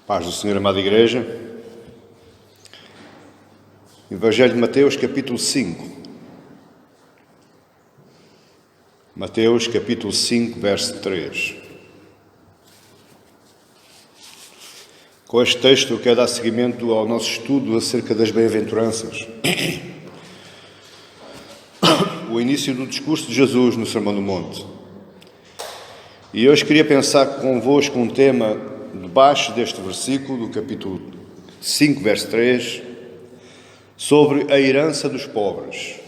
Paz do Senhor, amada Igreja. Evangelho de Mateus, capítulo 5. Mateus, capítulo 5, verso 3. Com este texto eu quero dar seguimento ao nosso estudo acerca das bem-aventuranças. O início do discurso de Jesus no Sermão do Monte. E hoje queria pensar convosco um tema debaixo deste versículo, do capítulo 5, verso 3, sobre a herança dos pobres.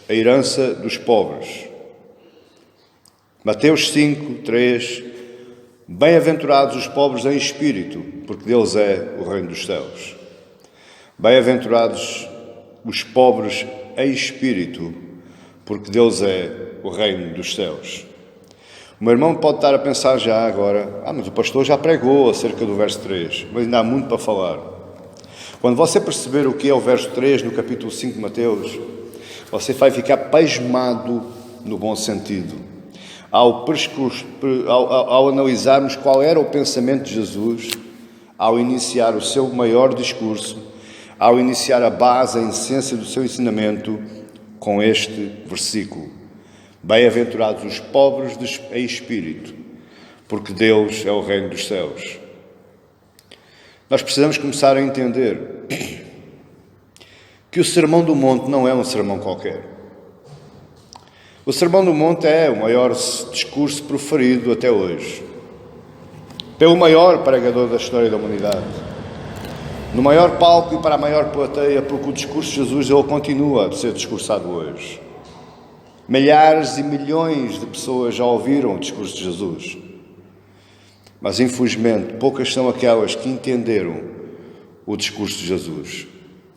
A herança dos pobres. Mateus 5, 3. Bem-aventurados os pobres em espírito, porque deles é o reino dos céus. Bem-aventurados os pobres em espírito, porque deles é o reino dos céus. O meu irmão pode estar a pensar já agora, mas o pastor já pregou acerca do verso 3, mas ainda há muito para falar. Quando você perceber o que é o verso 3 no capítulo 5 de Mateus, você vai ficar pasmado no bom sentido. Ao analisarmos qual era o pensamento de Jesus, ao iniciar o seu maior discurso, ao iniciar a base, a essência do seu ensinamento com este versículo. Bem-aventurados os pobres em espírito, porque Deus é o reino dos céus. Nós precisamos começar a entender que o Sermão do Monte não é um sermão qualquer. O Sermão do Monte é o maior discurso proferido até hoje, pelo maior pregador da história da humanidade, no maior palco e para a maior plateia, porque o discurso de Jesus ele continua a ser discursado hoje. Milhares e milhões de pessoas já ouviram o discurso de Jesus, mas infelizmente poucas são aquelas que entenderam o discurso de Jesus.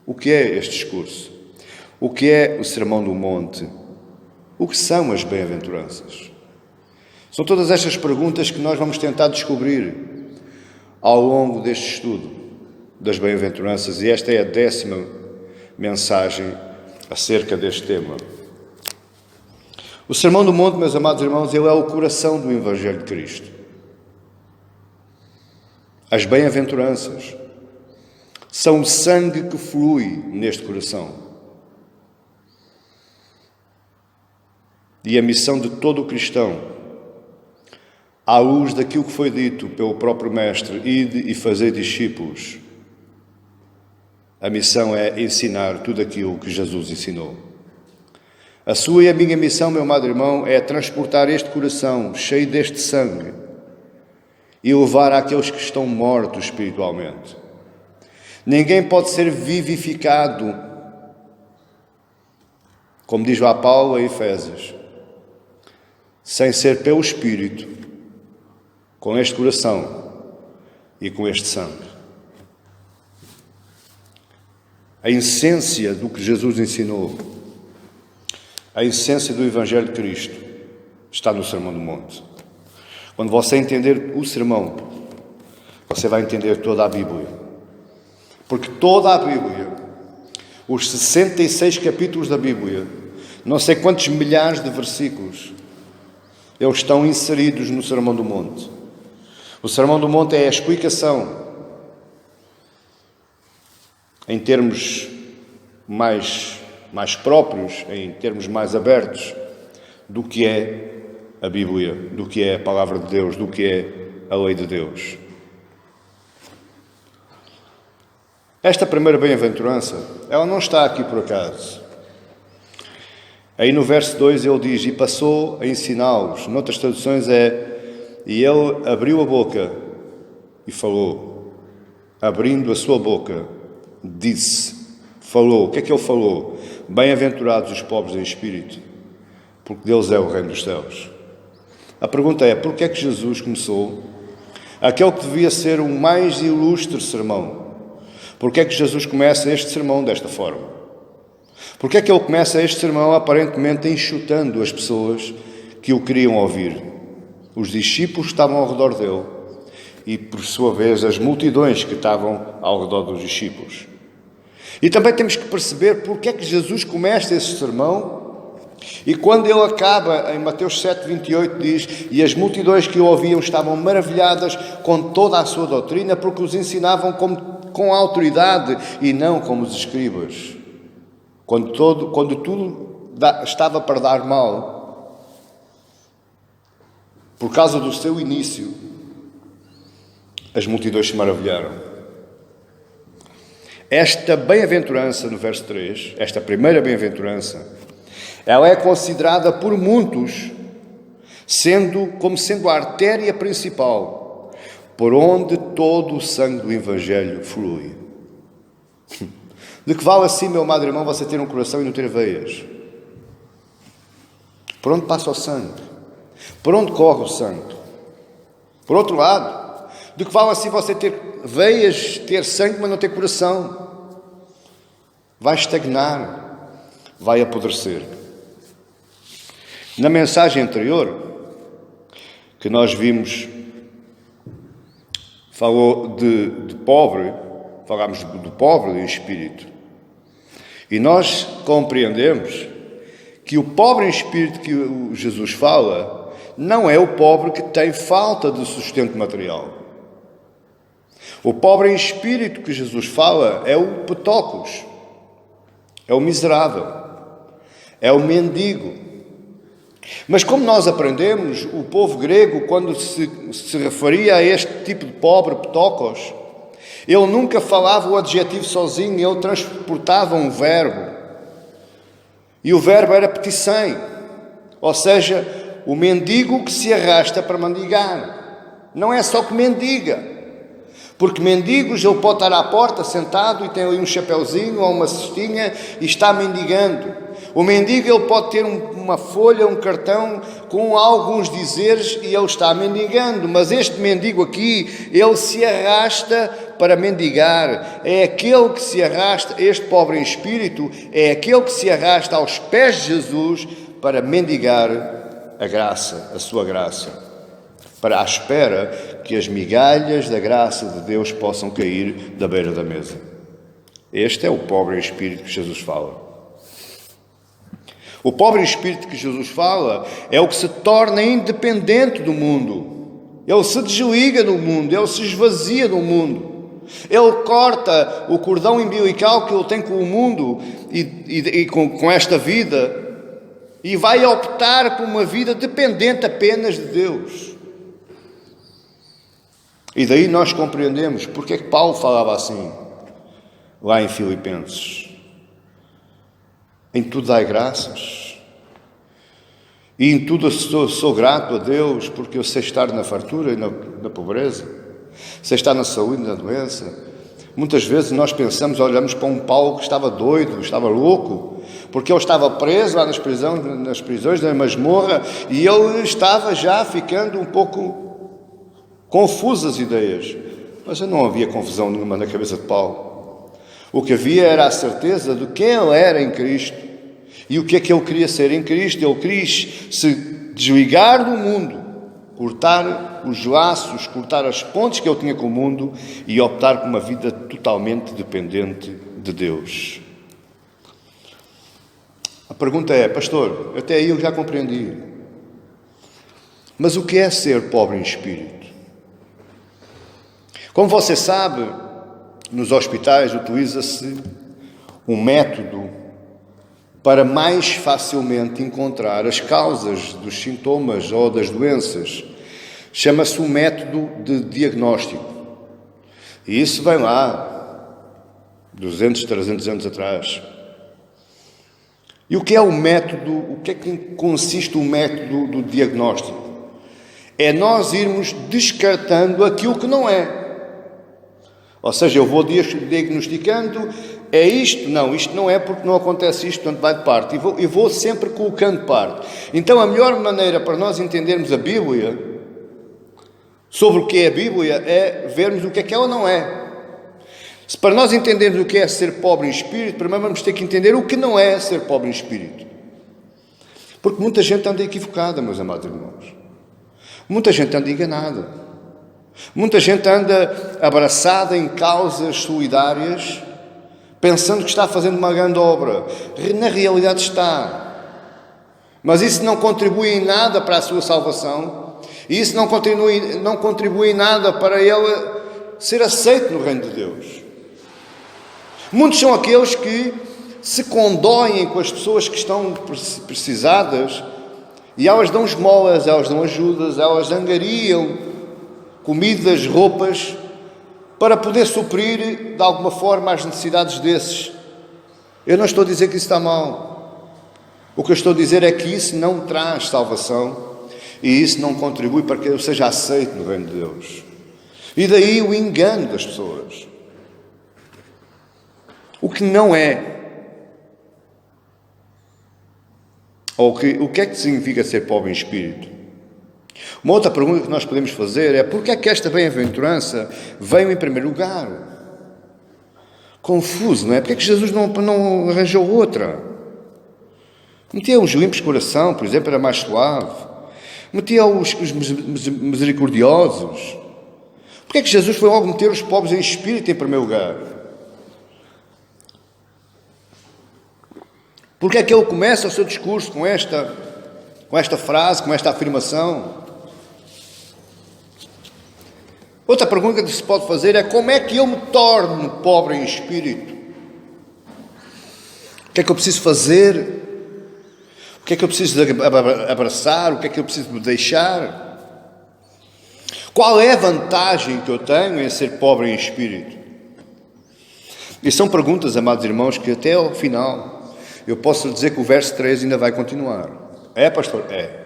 O que é este discurso? O que é o Sermão do Monte? O que são as bem-aventuranças? São todas estas perguntas que nós vamos tentar descobrir ao longo deste estudo das bem-aventuranças, e esta é a 10ª mensagem acerca deste tema. O Sermão do Monte, meus amados irmãos, ele é o coração do Evangelho de Cristo. As bem-aventuranças são o sangue que flui neste coração. E a missão de todo o cristão, à luz daquilo que foi dito pelo próprio Mestre, ide e fazei discípulos, a missão é ensinar tudo aquilo que Jesus ensinou. A sua e a minha missão, meu amado irmão, é transportar este coração cheio deste sangue e levar àqueles que estão mortos espiritualmente. Ninguém pode ser vivificado, como diz lá Paulo em Efésios, sem ser pelo Espírito, com este coração e com este sangue. A essência do que Jesus ensinou, a essência do Evangelho de Cristo está no Sermão do Monte. Quando você entender o sermão, você vai entender toda a Bíblia. Porque toda a Bíblia, os 66 capítulos da Bíblia, não sei quantos milhares de versículos, eles estão inseridos no Sermão do Monte. O Sermão do Monte é a explicação, em termos mais próprios, em termos mais abertos, do que é a Bíblia, do que é a Palavra de Deus, do que é a lei de Deus. Esta primeira bem-aventurança, ela não está aqui por acaso. Aí no verso 2 ele diz, e passou a ensiná-los. Noutras traduções e ele abriu a boca e falou. Abrindo a sua boca, disse, falou. O que é que ele falou? Bem-aventurados os pobres em espírito, porque deles é o reino dos céus. A pergunta é, por que é que Jesus começou aquele que devia ser o mais ilustre sermão? Por que é que Jesus começa este sermão desta forma? Por que é que ele começa este sermão aparentemente enxutando as pessoas que o queriam ouvir? Os discípulos estavam ao redor dele e, por sua vez, as multidões que estavam ao redor dos discípulos. E também temos que perceber porque é que Jesus começa esse sermão E quando ele acaba, em Mateus 7,28 diz: e as multidões que o ouviam estavam maravilhadas com toda a sua doutrina, porque os ensinavam com autoridade e não como os escribas. Quando tudo estava para dar mal, por causa do seu início, as multidões se maravilharam. Esta bem-aventurança, no verso 3, esta primeira bem-aventurança, ela é considerada por muitos como sendo a artéria principal por onde todo o sangue do Evangelho flui. De que vale assim, meu amado irmão, você ter um coração e não ter veias? Por onde passa o sangue? Por onde corre o sangue? Por outro lado, de que vale assim você ter veias, ter sangue, mas não ter coração? Vai estagnar, vai apodrecer. Na mensagem anterior, que nós vimos, falou de pobre, falámos do pobre em espírito. E nós compreendemos que o pobre em espírito que Jesus fala não é o pobre que tem falta de sustento material. O pobre em espírito que Jesus fala é o petócos, é o miserável, é o mendigo. Mas como nós aprendemos, o povo grego, quando se referia a este tipo de pobre, petócos, ele nunca falava o adjetivo sozinho, ele transportava um verbo. E o verbo era petissem, ou seja, o mendigo que se arrasta para mendigar. Não é só que mendiga, porque mendigos ele pode estar à porta sentado e tem ali um chapeuzinho ou uma cestinha e está mendigando. O mendigo ele pode ter uma folha, um cartão com alguns dizeres e ele está mendigando, mas este mendigo aqui, ele se arrasta para mendigar. É aquele que se arrasta, este pobre em espírito, é aquele que se arrasta aos pés de Jesus para mendigar a graça, a sua graça, para à espera que as migalhas da graça de Deus possam cair da beira da mesa. Este é o pobre em espírito que Jesus fala. O pobre espírito que Jesus fala é o que se torna independente do mundo. Ele se desliga do mundo, ele se esvazia do mundo. Ele corta o cordão umbilical que ele tem com o mundo e com esta vida e vai optar por uma vida dependente apenas de Deus. E daí nós compreendemos porque é que Paulo falava assim, lá em Filipenses. Em tudo dai graças. E em tudo sou grato a Deus, porque eu sei estar na fartura e na pobreza. Sei estar na saúde e na doença. Muitas vezes nós pensamos, olhamos para um Paulo que estava doido, estava louco, porque ele estava preso lá nas prisões da masmorra e ele estava já ficando um pouco confuso as ideias. Mas não havia confusão nenhuma na cabeça de Paulo. O que havia era a certeza de quem ele era em Cristo e o que é que ele queria ser em Cristo. Ele quis se desligar do mundo, cortar os laços, cortar as pontes que ele tinha com o mundo e optar por uma vida totalmente dependente de Deus. A pergunta é, pastor, até aí eu já compreendi, mas o que é ser pobre em espírito? Como você sabe, nos hospitais utiliza-se um método para mais facilmente encontrar as causas dos sintomas ou das doenças. Chama-se o método de diagnóstico. E isso vem lá, 200, 300 anos atrás. E o que é o método, o que é que consiste o método do diagnóstico? É nós irmos descartando aquilo que não é. Ou seja, eu vou diagnosticando, é isto? Não, isto não é porque não acontece isto, portanto vai de parte. E vou sempre colocando parte. Então a melhor maneira para nós entendermos a Bíblia, sobre o que é a Bíblia, é vermos o que é que ela não é. Se para nós entendermos o que é ser pobre em espírito, primeiro vamos ter que entender o que não é ser pobre em espírito. Porque muita gente anda equivocada, meus amados irmãos. Muita gente anda enganada. Muita gente anda abraçada em causas solidárias, pensando que está fazendo uma grande obra. Na realidade está. Mas isso não contribui em nada para a sua salvação, e isso não contribui em nada para ele ser aceito no reino de Deus. Muitos são aqueles que se condoem com as pessoas que estão precisadas, e elas dão esmolas, elas dão ajudas, elas angariam comidas, roupas, para poder suprir de alguma forma as necessidades desses. Eu não estou a dizer que isso está mal. O que eu estou a dizer é que isso não traz salvação e isso não contribui para que eu seja aceito no reino de Deus. E daí o engano das pessoas. O que não é. Ou o que é que significa ser pobre em espírito? Uma outra pergunta que nós podemos fazer é: por que é que esta bem-aventurança veio em primeiro lugar? Confuso, não é? Porque é que Jesus não arranjou outra? Metia os limpos de coração, por exemplo, era mais suave. Metia os misericordiosos. Porque é que Jesus foi logo meter os pobres em espírito em primeiro lugar? Porque é que ele começa o seu discurso com esta frase, com esta afirmação? Outra pergunta que se pode fazer é: como é que eu me torno pobre em espírito? O que é que eu preciso fazer? O que é que eu preciso abraçar? O que é que eu preciso deixar? Qual é a vantagem que eu tenho em ser pobre em espírito? E são perguntas, amados irmãos, que até ao final eu posso dizer que o verso 3 ainda vai continuar. É, pastor? É.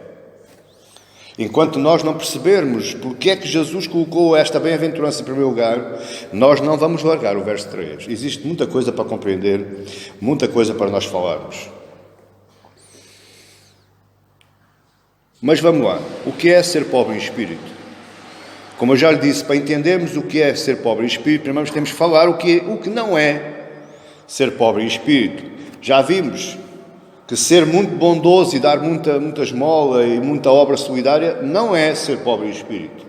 Enquanto nós não percebermos porque é que Jesus colocou esta bem-aventurança em primeiro lugar, nós não vamos largar o verso 3. Existe muita coisa para compreender, muita coisa para nós falarmos. Mas vamos lá. O que é ser pobre em espírito? Como eu já lhe disse, para entendermos o que é ser pobre em espírito, primeiro temos que falar o que não é ser pobre em espírito. Já vimos que ser muito bondoso e dar muita esmola e muita obra solidária não é ser pobre em espírito.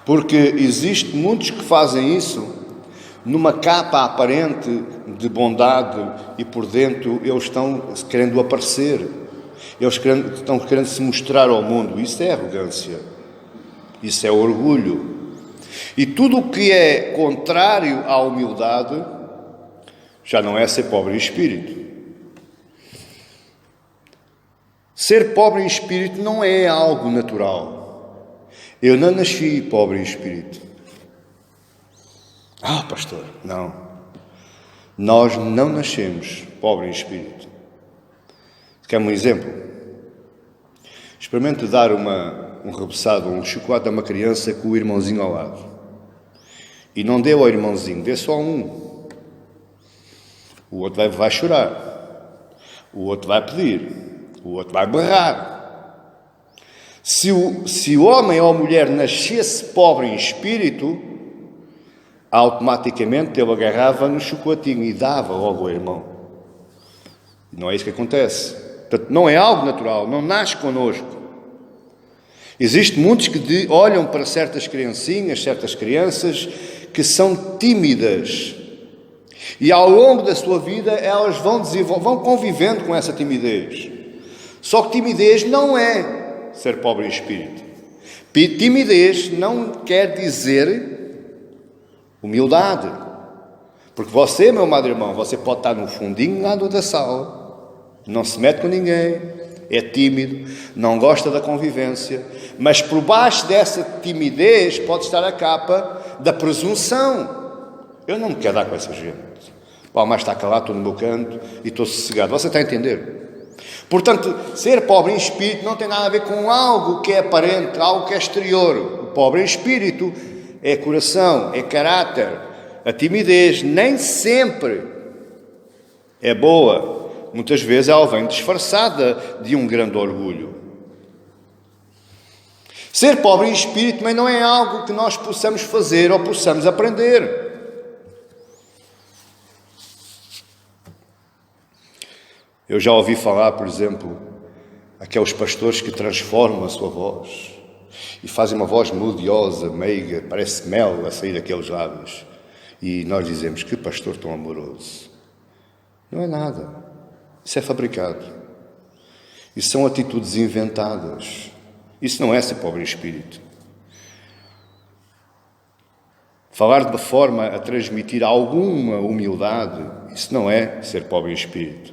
Porque existem muitos que fazem isso numa capa aparente de bondade e por dentro eles estão querendo aparecer. Eles estão querendo se mostrar ao mundo. Isso é arrogância. Isso é orgulho. E tudo o que é contrário à humildade já não é ser pobre em espírito. Ser pobre em espírito não é algo natural. Eu não nasci pobre em espírito. Ah, pastor, não. Nós não nascemos pobre em espírito. Quer um exemplo? Experimente dar um rebuçado, um chocolate a uma criança com o irmãozinho ao lado. E não dê ao irmãozinho, dê só um. O outro vai chorar. O outro vai pedir. O outro vai berrar. Se o homem ou a mulher nascesse pobre em espírito, automaticamente ele agarrava no chocolatinho e dava logo ao irmão. Não é isso que acontece. Portanto, não é algo natural, não nasce connosco. Existem muitos que olham para certas criancinhas, certas crianças que são tímidas. E ao longo da sua vida elas vão convivendo com essa timidez. Só que timidez não é ser pobre em espírito. Timidez não quer dizer humildade. Porque você, meu amado irmão, você pode estar no fundinho lá da sala, não se mete com ninguém, é tímido, não gosta da convivência, mas por baixo dessa timidez pode estar a capa da presunção. Eu não me quero dar com essa gente. O mais está calado, estou no meu canto e estou sossegado. Você está a entender? Portanto, ser pobre em espírito não tem nada a ver com algo que é aparente, algo que é exterior. O pobre em espírito é coração, é caráter. A timidez nem sempre é boa. Muitas vezes ela vem disfarçada de um grande orgulho. Ser pobre em espírito também não é algo que nós possamos fazer ou possamos aprender. Eu já ouvi falar, por exemplo, aqueles pastores que transformam a sua voz e fazem uma voz melodiosa, meiga, parece mel a sair daqueles lábios. E nós dizemos: que pastor tão amoroso. Não é nada. Isso é fabricado. Isso são atitudes inventadas. Isso não é ser pobre em espírito. Falar de uma forma a transmitir alguma humildade, isso não é ser pobre em espírito.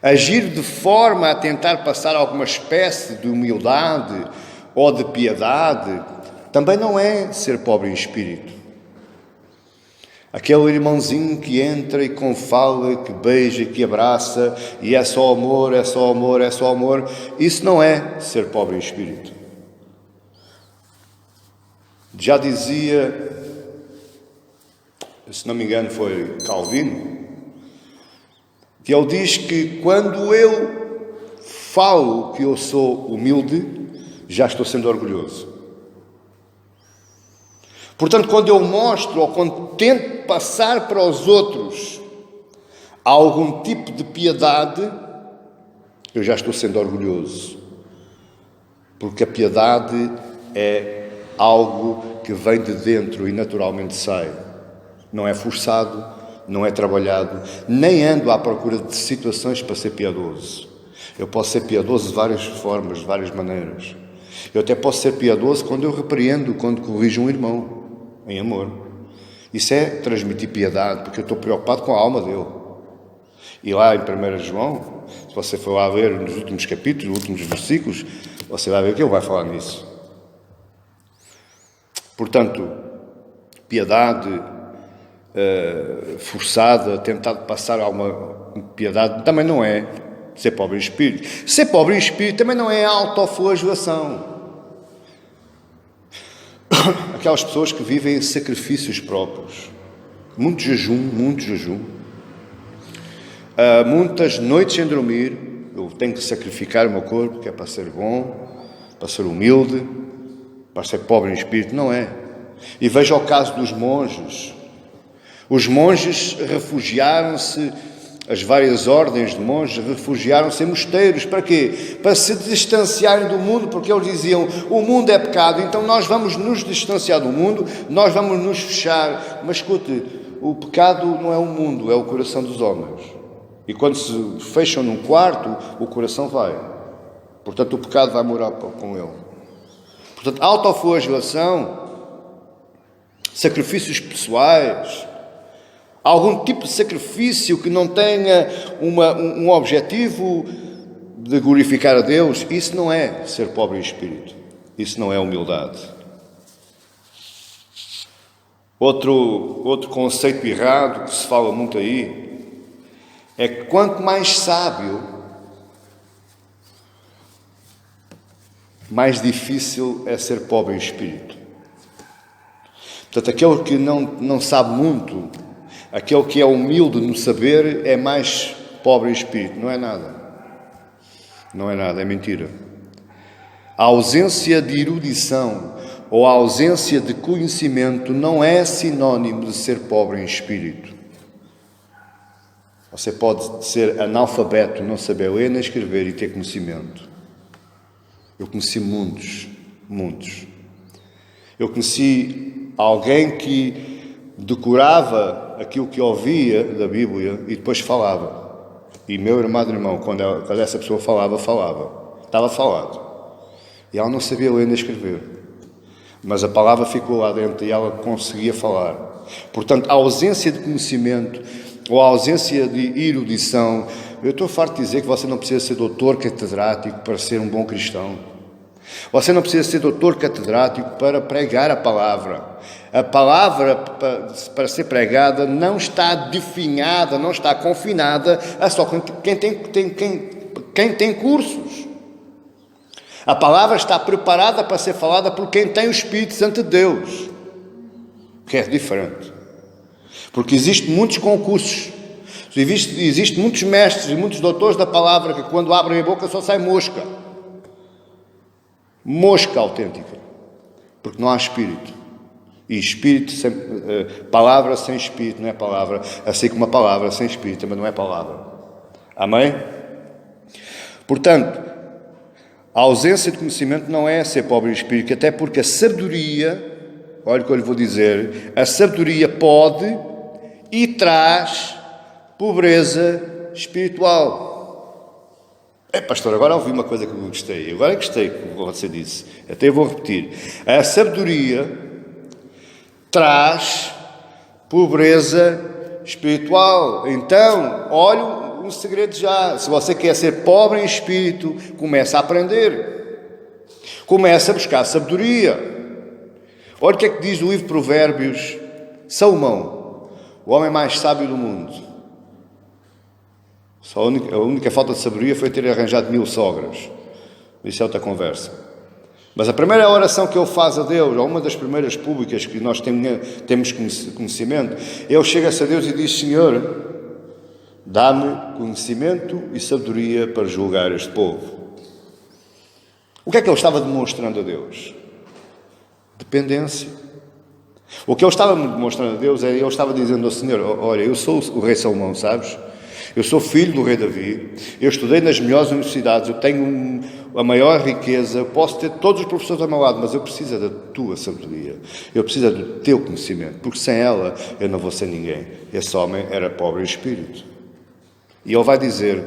Agir de forma a tentar passar alguma espécie de humildade ou de piedade, também não é ser pobre em espírito. Aquele irmãozinho que entra e confala, que beija, que abraça, e é só amor, é só amor, é só amor, isso não é ser pobre em espírito. Já dizia, se não me engano foi Calvino, que ele diz que quando eu falo que eu sou humilde, já estou sendo orgulhoso. Portanto, quando eu mostro ou quando tento passar para os outros algum tipo de piedade, eu já estou sendo orgulhoso. Porque a piedade é algo que vem de dentro e naturalmente sai. Não é forçado, não é trabalhado, nem ando à procura de situações para ser piedoso. Eu posso ser piedoso de várias formas, de várias maneiras. Eu até posso ser piedoso quando eu repreendo, quando corrijo um irmão, em amor. Isso é transmitir piedade, porque eu estou preocupado com a alma dele. E lá em 1 João, se você for lá ver nos últimos capítulos, nos últimos versículos, você vai ver que ele vai falar nisso. Portanto, piedade forçada, tentar passar alguma piedade, também não é ser pobre em espírito. Ser pobre em espírito também não é autoflagelação. Aquelas pessoas que vivem sacrifícios próprios, muito jejum, muitas noites sem dormir. Eu tenho que sacrificar o meu corpo, que é para ser bom, para ser humilde, para ser pobre em espírito, não é. E veja o caso dos monges. Os monges refugiaram-se, as várias ordens de monges refugiaram-se em mosteiros. Para quê? Para se distanciarem do mundo, porque eles diziam, o mundo é pecado, então nós vamos nos distanciar do mundo, nós vamos nos fechar. Mas escute, o pecado não é o mundo, é o coração dos homens. E quando se fecham num quarto, o coração vai. Portanto, o pecado vai morar com ele. Portanto, autoflagelação, sacrifícios pessoais, algum tipo de sacrifício que não tenha um objetivo de glorificar a Deus, isso não é ser pobre em espírito. Isso não é humildade. Outro conceito errado que se fala muito aí é que quanto mais sábio, mais difícil é ser pobre em espírito. Portanto, aquele que não sabe muito, aquele que é humilde no saber, é mais pobre em espírito. Não é nada. Não é nada, é mentira. A ausência de erudição ou a ausência de conhecimento não é sinónimo de ser pobre em espírito. Você pode ser analfabeto, não saber ler nem escrever e ter conhecimento. Eu conheci muitos. Eu conheci alguém que decorava aquilo que ouvia da Bíblia e depois falava. E meu irmão, quando essa pessoa falava. Estava falado. E ela não sabia ler nem escrever. Mas a palavra ficou lá dentro e ela conseguia falar. Portanto, a ausência de conhecimento ou a ausência de erudição, eu estou farto de dizer que você não precisa ser doutor catedrático para ser um bom cristão. Você não precisa ser doutor catedrático para pregar a palavra. A palavra, para ser pregada, não está definhada, não está confinada a só quem tem cursos. A palavra está preparada para ser falada por quem tem o Espírito Santo de Deus, que é diferente. Porque existem muitos concursos, existem muitos mestres e muitos doutores da palavra que quando abrem a boca só sai mosca. Mosca autêntica. Porque não há Espírito. E Espírito, palavra sem Espírito não é palavra, assim como a palavra sem Espírito também não é palavra. Amém? Portanto, a ausência de conhecimento não é ser pobre em Espírito, até porque a sabedoria, olha o que eu lhe vou dizer, a sabedoria pode e traz pobreza espiritual. Pastor, agora ouvi uma coisa que eu gostei. Agora gostei que você disse. Até eu vou repetir. A sabedoria traz pobreza espiritual. Então, olha um segredo já. Se você quer ser pobre em espírito, começa a aprender. Começa a buscar sabedoria. Olha o que é que diz o livro de Provérbios. Salomão, o homem mais sábio do mundo. Só a única falta de sabedoria foi ter arranjado 1000 sogras. Isso é outra conversa. Mas a primeira oração que ele faz a Deus, ou uma das primeiras públicas que nós temos conhecimento, ele chega-se a Deus e diz: Senhor, dá-me conhecimento e sabedoria para julgar este povo. O que é que ele estava demonstrando a Deus? Dependência. O que ele estava demonstrando a Deus é, ele estava dizendo ao Senhor: olha, eu sou o rei Salomão, sabes? Eu sou filho do rei Davi, eu estudei nas melhores universidades, eu tenho a maior riqueza, posso ter todos os professores ao meu lado, mas eu preciso da tua sabedoria, eu preciso do teu conhecimento, porque sem ela eu não vou ser ninguém. Esse homem era pobre em espírito. E ele vai dizer,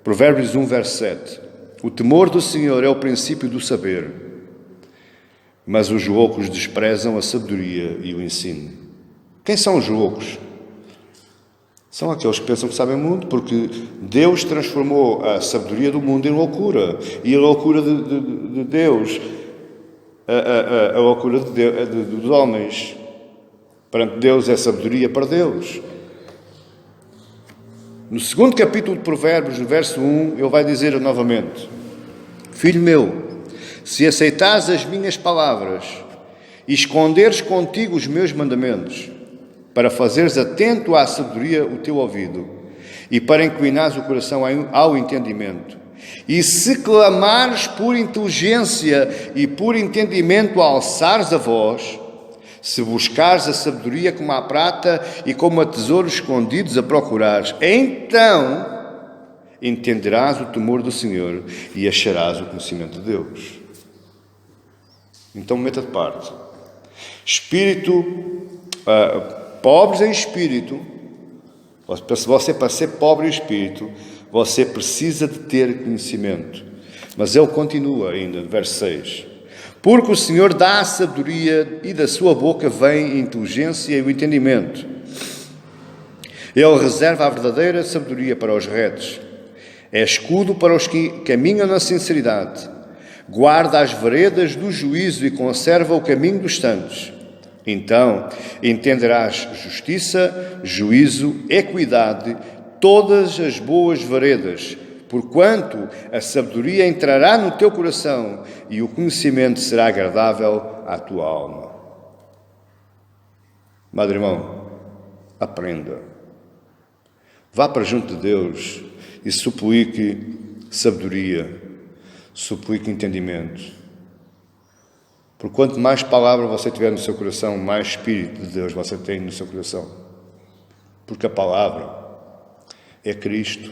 Provérbios 1, verso 7, o temor do Senhor é o princípio do saber, mas os loucos desprezam a sabedoria e o ensino. Quem são os loucos? São aqueles que pensam que sabem muito, porque Deus transformou a sabedoria do mundo em loucura. E a loucura de Deus, a loucura dos homens, perante Deus é sabedoria para Deus. No segundo capítulo de Provérbios, no verso 1, ele vai dizer novamente: Filho meu, se aceitares as minhas palavras e esconderes contigo os meus mandamentos, para fazeres atento à sabedoria o teu ouvido, e para inclinares o coração ao entendimento, e se clamares por inteligência e por entendimento alçares a voz, se buscares a sabedoria como a prata e como a tesouros escondidos a procurares, então entenderás o temor do Senhor e acharás o conhecimento de Deus. Então meta de parte. Pobres em espírito, para ser pobre em espírito, você precisa de ter conhecimento. Mas ele continua ainda, no verso 6. Porque o Senhor dá a sabedoria e da sua boca vem a inteligência e o entendimento. Ele reserva a verdadeira sabedoria para os retos. É escudo para os que caminham na sinceridade. Guarda as veredas do juízo e conserva o caminho dos santos. Então entenderás justiça, juízo, equidade, todas as boas veredas, porquanto a sabedoria entrará no teu coração e o conhecimento será agradável à tua alma. Meu irmão, aprenda. Vá para junto de Deus e suplique sabedoria, suplique entendimento. Porque quanto mais palavra você tiver no seu coração, mais Espírito de Deus você tem no seu coração. Porque a palavra é Cristo.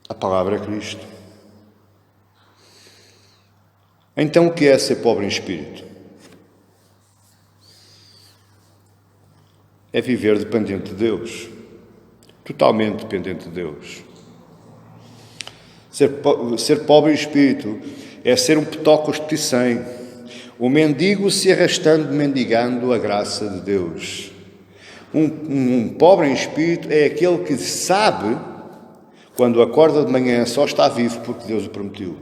A palavra é Cristo. Então o que é ser pobre em espírito? É viver dependente de Deus. Totalmente dependente de Deus. Ser pobre em espírito é ser um petóculo de sem, o mendigo se arrastando, mendigando a graça de Deus. Um pobre em espírito é aquele que sabe, quando acorda de manhã, só está vivo porque Deus o permitiu.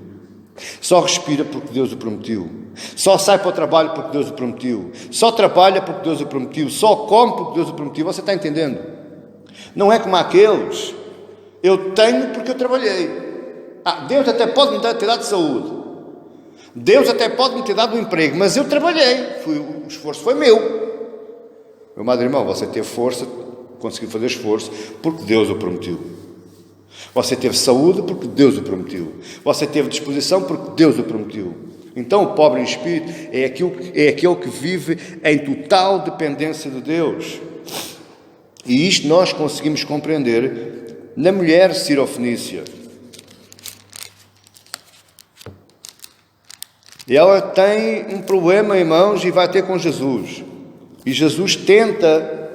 Só respira porque Deus o permitiu. Só sai para o trabalho porque Deus o permitiu. Só trabalha porque Deus o permitiu. Só come porque Deus o permitiu. Você está entendendo? Não é como aqueles, eu tenho porque eu trabalhei. Deus até pode me ter dado saúde. Deus até pode me ter dado um emprego, mas eu trabalhei, o esforço foi meu. Meu amado irmão, você teve força, conseguiu fazer esforço, porque Deus o permitiu. Você teve saúde, porque Deus o permitiu. Você teve disposição, porque Deus o permitiu. Então o pobre em espírito é aquele que vive em total dependência de Deus. E isto nós conseguimos compreender na mulher sirofenícia. E ela tem um problema, irmãos, e vai ter com Jesus. E Jesus tenta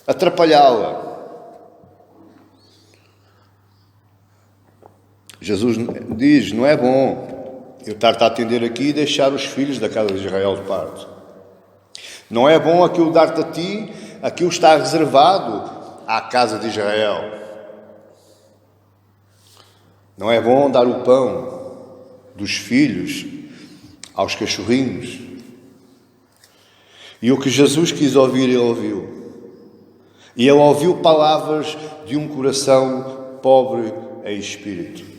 atrapalhá-la. Jesus diz, não é bom eu estar-te a atender aqui e deixar os filhos da casa de Israel de parte. Não é bom aquilo dar-te a ti, aquilo está reservado à casa de Israel. Não é bom dar o pão dos filhos aos cachorrinhos. E o que Jesus quis ouvir, ele ouviu. E ele ouviu palavras de um coração pobre em espírito.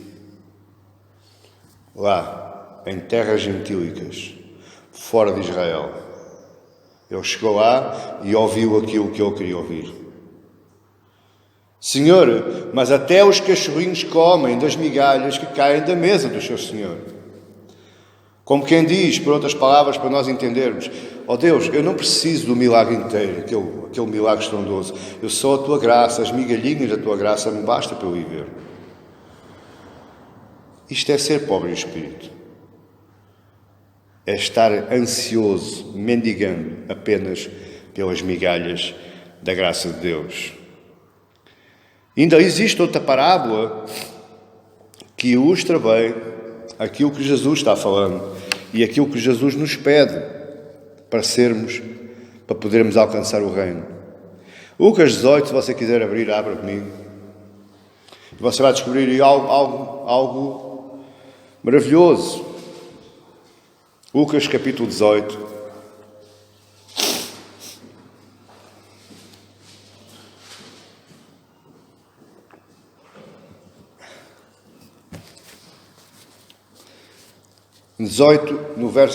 Lá, em terras gentílicas, fora de Israel. Ele chegou lá e ouviu aquilo que ele queria ouvir. Senhor, mas até os cachorrinhos comem das migalhas que caem da mesa do seu Senhor. Como quem diz, por outras palavras, para nós entendermos, ó Deus, eu não preciso do milagre inteiro, aquele milagre estrondoso. Eu sou a tua graça, as migalhinhas da tua graça me basta para eu viver. Isto é ser pobre em espírito. É estar ansioso, mendigando apenas pelas migalhas da graça de Deus. Ainda existe outra parábola que ilustra bem aquilo que Jesus está falando e aquilo que Jesus nos pede para podermos alcançar o reino. Lucas 18, se você quiser abrir, abra comigo. Você vai descobrir algo maravilhoso. Lucas capítulo 18.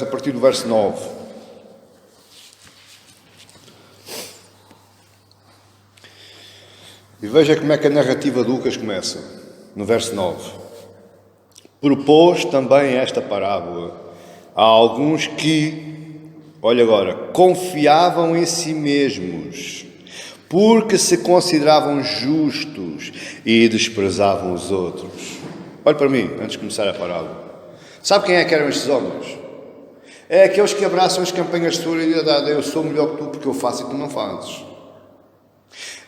A partir do verso 9. E veja como é que a narrativa de Lucas começa, no verso 9. Propôs também esta parábola a alguns que, olha agora, confiavam em si mesmos, porque se consideravam justos e desprezavam os outros. Olhe para mim, antes de começar a parábola. Sabe quem é que eram estes homens? É aqueles que abraçam as campanhas de solidariedade. Eu sou melhor que tu porque eu faço e tu não fazes.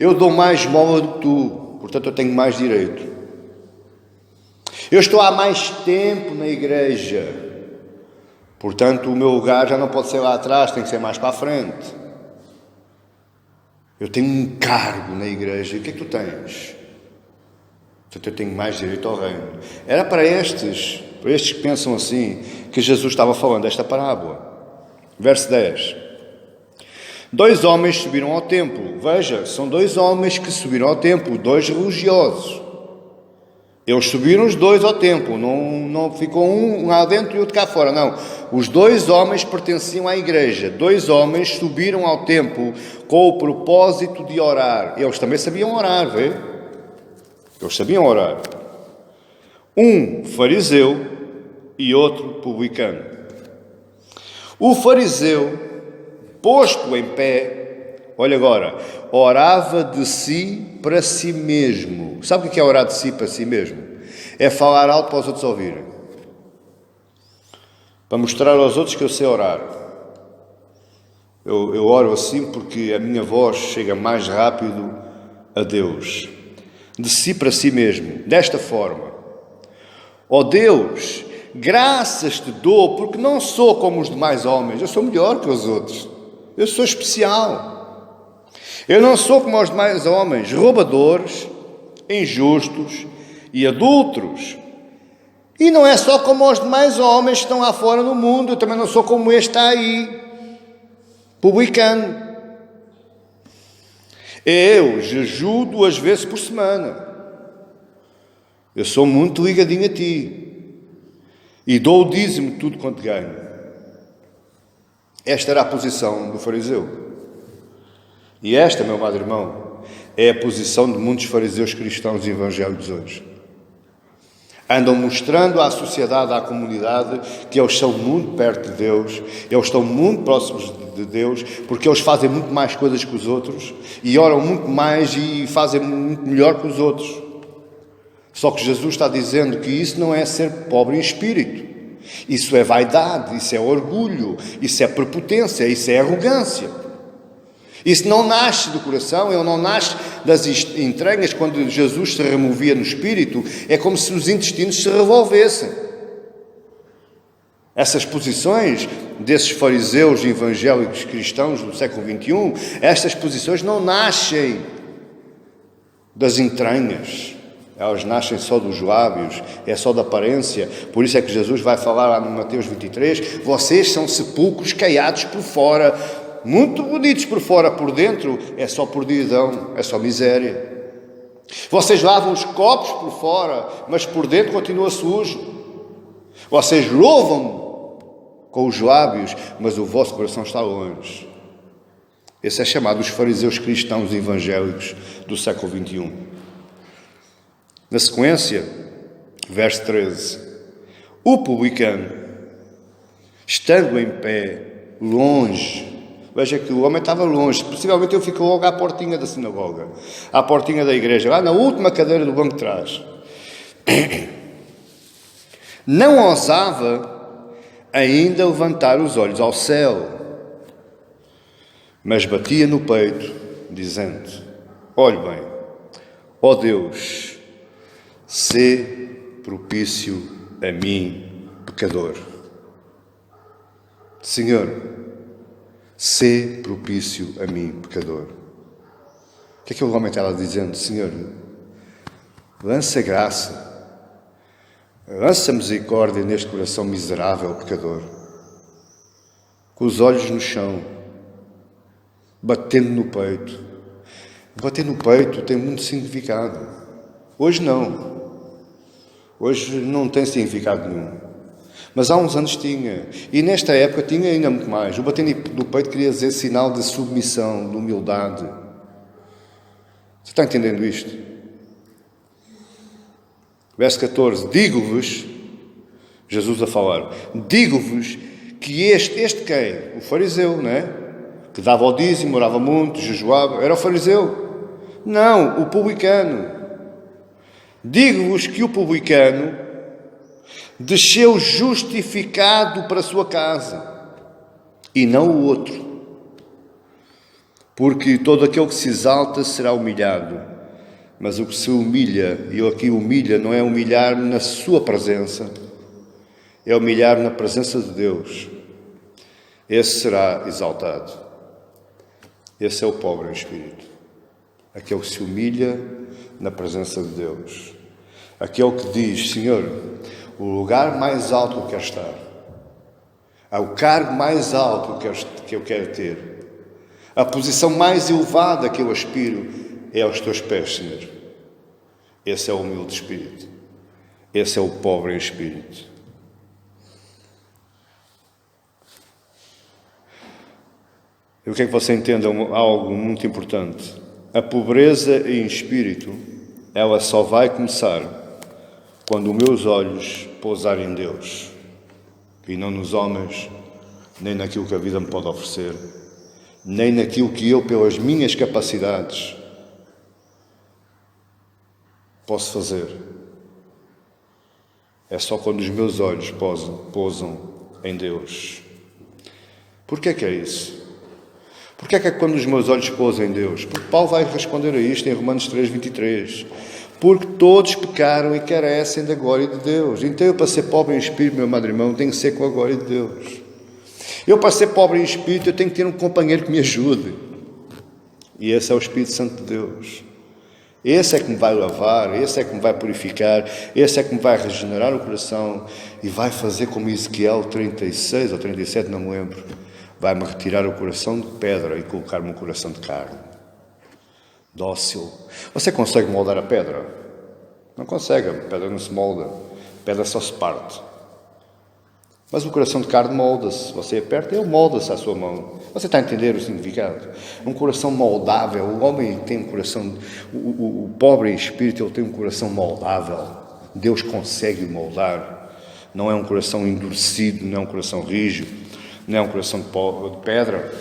Eu dou mais esmola do que tu, portanto eu tenho mais direito. Eu estou há mais tempo na igreja, portanto o meu lugar já não pode ser lá atrás, tem que ser mais para a frente. Eu tenho um cargo na igreja, e o que é que tu tens? Portanto eu tenho mais direito ao reino. Era para estes que pensam assim, que Jesus estava falando esta parábola. Verso 10. 2 homens subiram ao templo. Veja, são 2 homens que subiram ao templo, 2 religiosos. Eles subiram os 2 ao templo, não ficou um lá dentro e outro cá fora, não. Os 2 homens pertenciam à igreja. 2 homens subiram ao templo com o propósito de orar. Eles também sabiam orar, vê? Eles sabiam orar. Um fariseu e outro publicano. O fariseu, posto em pé, olha agora, orava de si para si mesmo. Sabe o que é orar de si para si mesmo? É falar alto para os outros ouvirem. Para mostrar aos outros que eu sei orar. Eu oro assim porque a minha voz chega mais rápido a Deus. De si para si mesmo, desta forma. Ó Deus, graças te dou, porque não sou como os demais homens, eu sou melhor que os outros, eu sou especial. Eu não sou como os demais homens, roubadores, injustos e adúlteros. E não é só como os demais homens que estão lá fora no mundo, eu também não sou como este está aí, publicano. Eu jejuo 2 vezes por semana. Eu sou muito ligadinho a ti. E dou o dízimo de tudo quanto ganho. Esta era a posição do fariseu. E esta, meu amado irmão, é a posição de muitos fariseus cristãos evangélicos hoje. Andam mostrando à sociedade, à comunidade, que eles são muito perto de Deus, eles estão muito próximos de Deus, porque eles fazem muito mais coisas que os outros, e oram muito mais e fazem muito melhor que os outros. Só que Jesus está dizendo que isso não é ser pobre em espírito. Isso é vaidade, isso é orgulho, isso é prepotência, isso é arrogância. Isso não nasce do coração, ele não nasce das entranhas. Quando Jesus se removia no espírito, é como se os intestinos se revolvessem. Essas posições desses fariseus evangélicos cristãos do século XXI, estas posições não nascem das entranhas. Elas nascem só dos lábios, é só da aparência. Por isso é que Jesus vai falar lá no Mateus 23, vocês são sepulcros caiados por fora, muito bonitos por fora, por dentro é só podridão, é só miséria. Vocês lavam os copos por fora, mas por dentro continua sujo. Vocês louvam com os lábios, mas o vosso coração está longe. Esse é chamado os fariseus cristãos evangélicos do século XXI. Na sequência, verso 13. O publicano, estando em pé, longe, veja que o homem estava longe, possivelmente ele ficou logo à portinha da sinagoga, à portinha da igreja, lá na última cadeira do banco de trás. Não ousava ainda levantar os olhos ao céu, mas batia no peito, dizendo: olhe bem, ó Deus, sê propício a mim, pecador. Senhor, sê propício a mim, pecador. O que é que o homem estava dizendo? Senhor, lança graça, lança misericórdia neste coração miserável, pecador, com os olhos no chão, batendo no peito. Bater no peito tem muito significado. Hoje não. Hoje não tem significado nenhum. Mas há uns anos tinha. E nesta época tinha ainda muito mais. O bater no peito queria dizer sinal de submissão, de humildade. Você está entendendo isto? Verso 14. Digo-vos, Jesus a falar, digo-vos que este quem? O fariseu, não é? Que dava o dízimo, orava muito, jejuava. Era o fariseu? Não, o publicano. Digo-vos que o publicano desceu justificado para a sua casa, e não o outro. Porque todo aquele que se exalta será humilhado, mas o que se humilha, e aqui humilha, não é humilhar na sua presença, é humilhar na presença de Deus. Esse será exaltado. Esse é o pobre em espírito. Aquele que se humilha na presença de Deus. Aquele que diz: Senhor, o lugar mais alto que eu quero estar, o cargo mais alto que eu quero ter, a posição mais elevada que eu aspiro é aos teus pés, Senhor. Esse é o humilde espírito. Esse é o pobre em espírito. Eu quero que você entenda algo muito importante. A pobreza em espírito, ela só vai começar quando os meus olhos pousarem em Deus e não nos homens, nem naquilo que a vida me pode oferecer, nem naquilo que eu, pelas minhas capacidades, posso fazer. É só quando os meus olhos pousam em Deus. Porquê que é isso? Porquê que é quando os meus olhos pousam em Deus? Porque Paulo vai responder a isto em Romanos 3:23. Porque todos pecaram e carecem da glória de Deus. Então eu, para ser pobre em espírito, meu amado irmão, tenho que ser com a glória de Deus. Eu, para ser pobre em espírito, eu tenho que ter um companheiro que me ajude. E esse é o Espírito Santo de Deus. Esse é que me vai lavar, esse é que me vai purificar, esse é que me vai regenerar o coração e vai fazer como Ezequiel 36 ou 37, não me lembro. Vai-me retirar o coração de pedra e colocar-me um coração de carne. Dócil. Você consegue moldar a pedra? Não consegue, a pedra não se molda. A pedra só se parte. Mas o coração de carne molda-se. Você aperta, ele molda-se à sua mão. Você está a entender o significado? Um coração moldável. O homem tem um coração... O pobre em espírito, ele tem um coração moldável. Deus consegue moldar. Não é um coração endurecido, não é um coração rígido, não é um coração de pedra.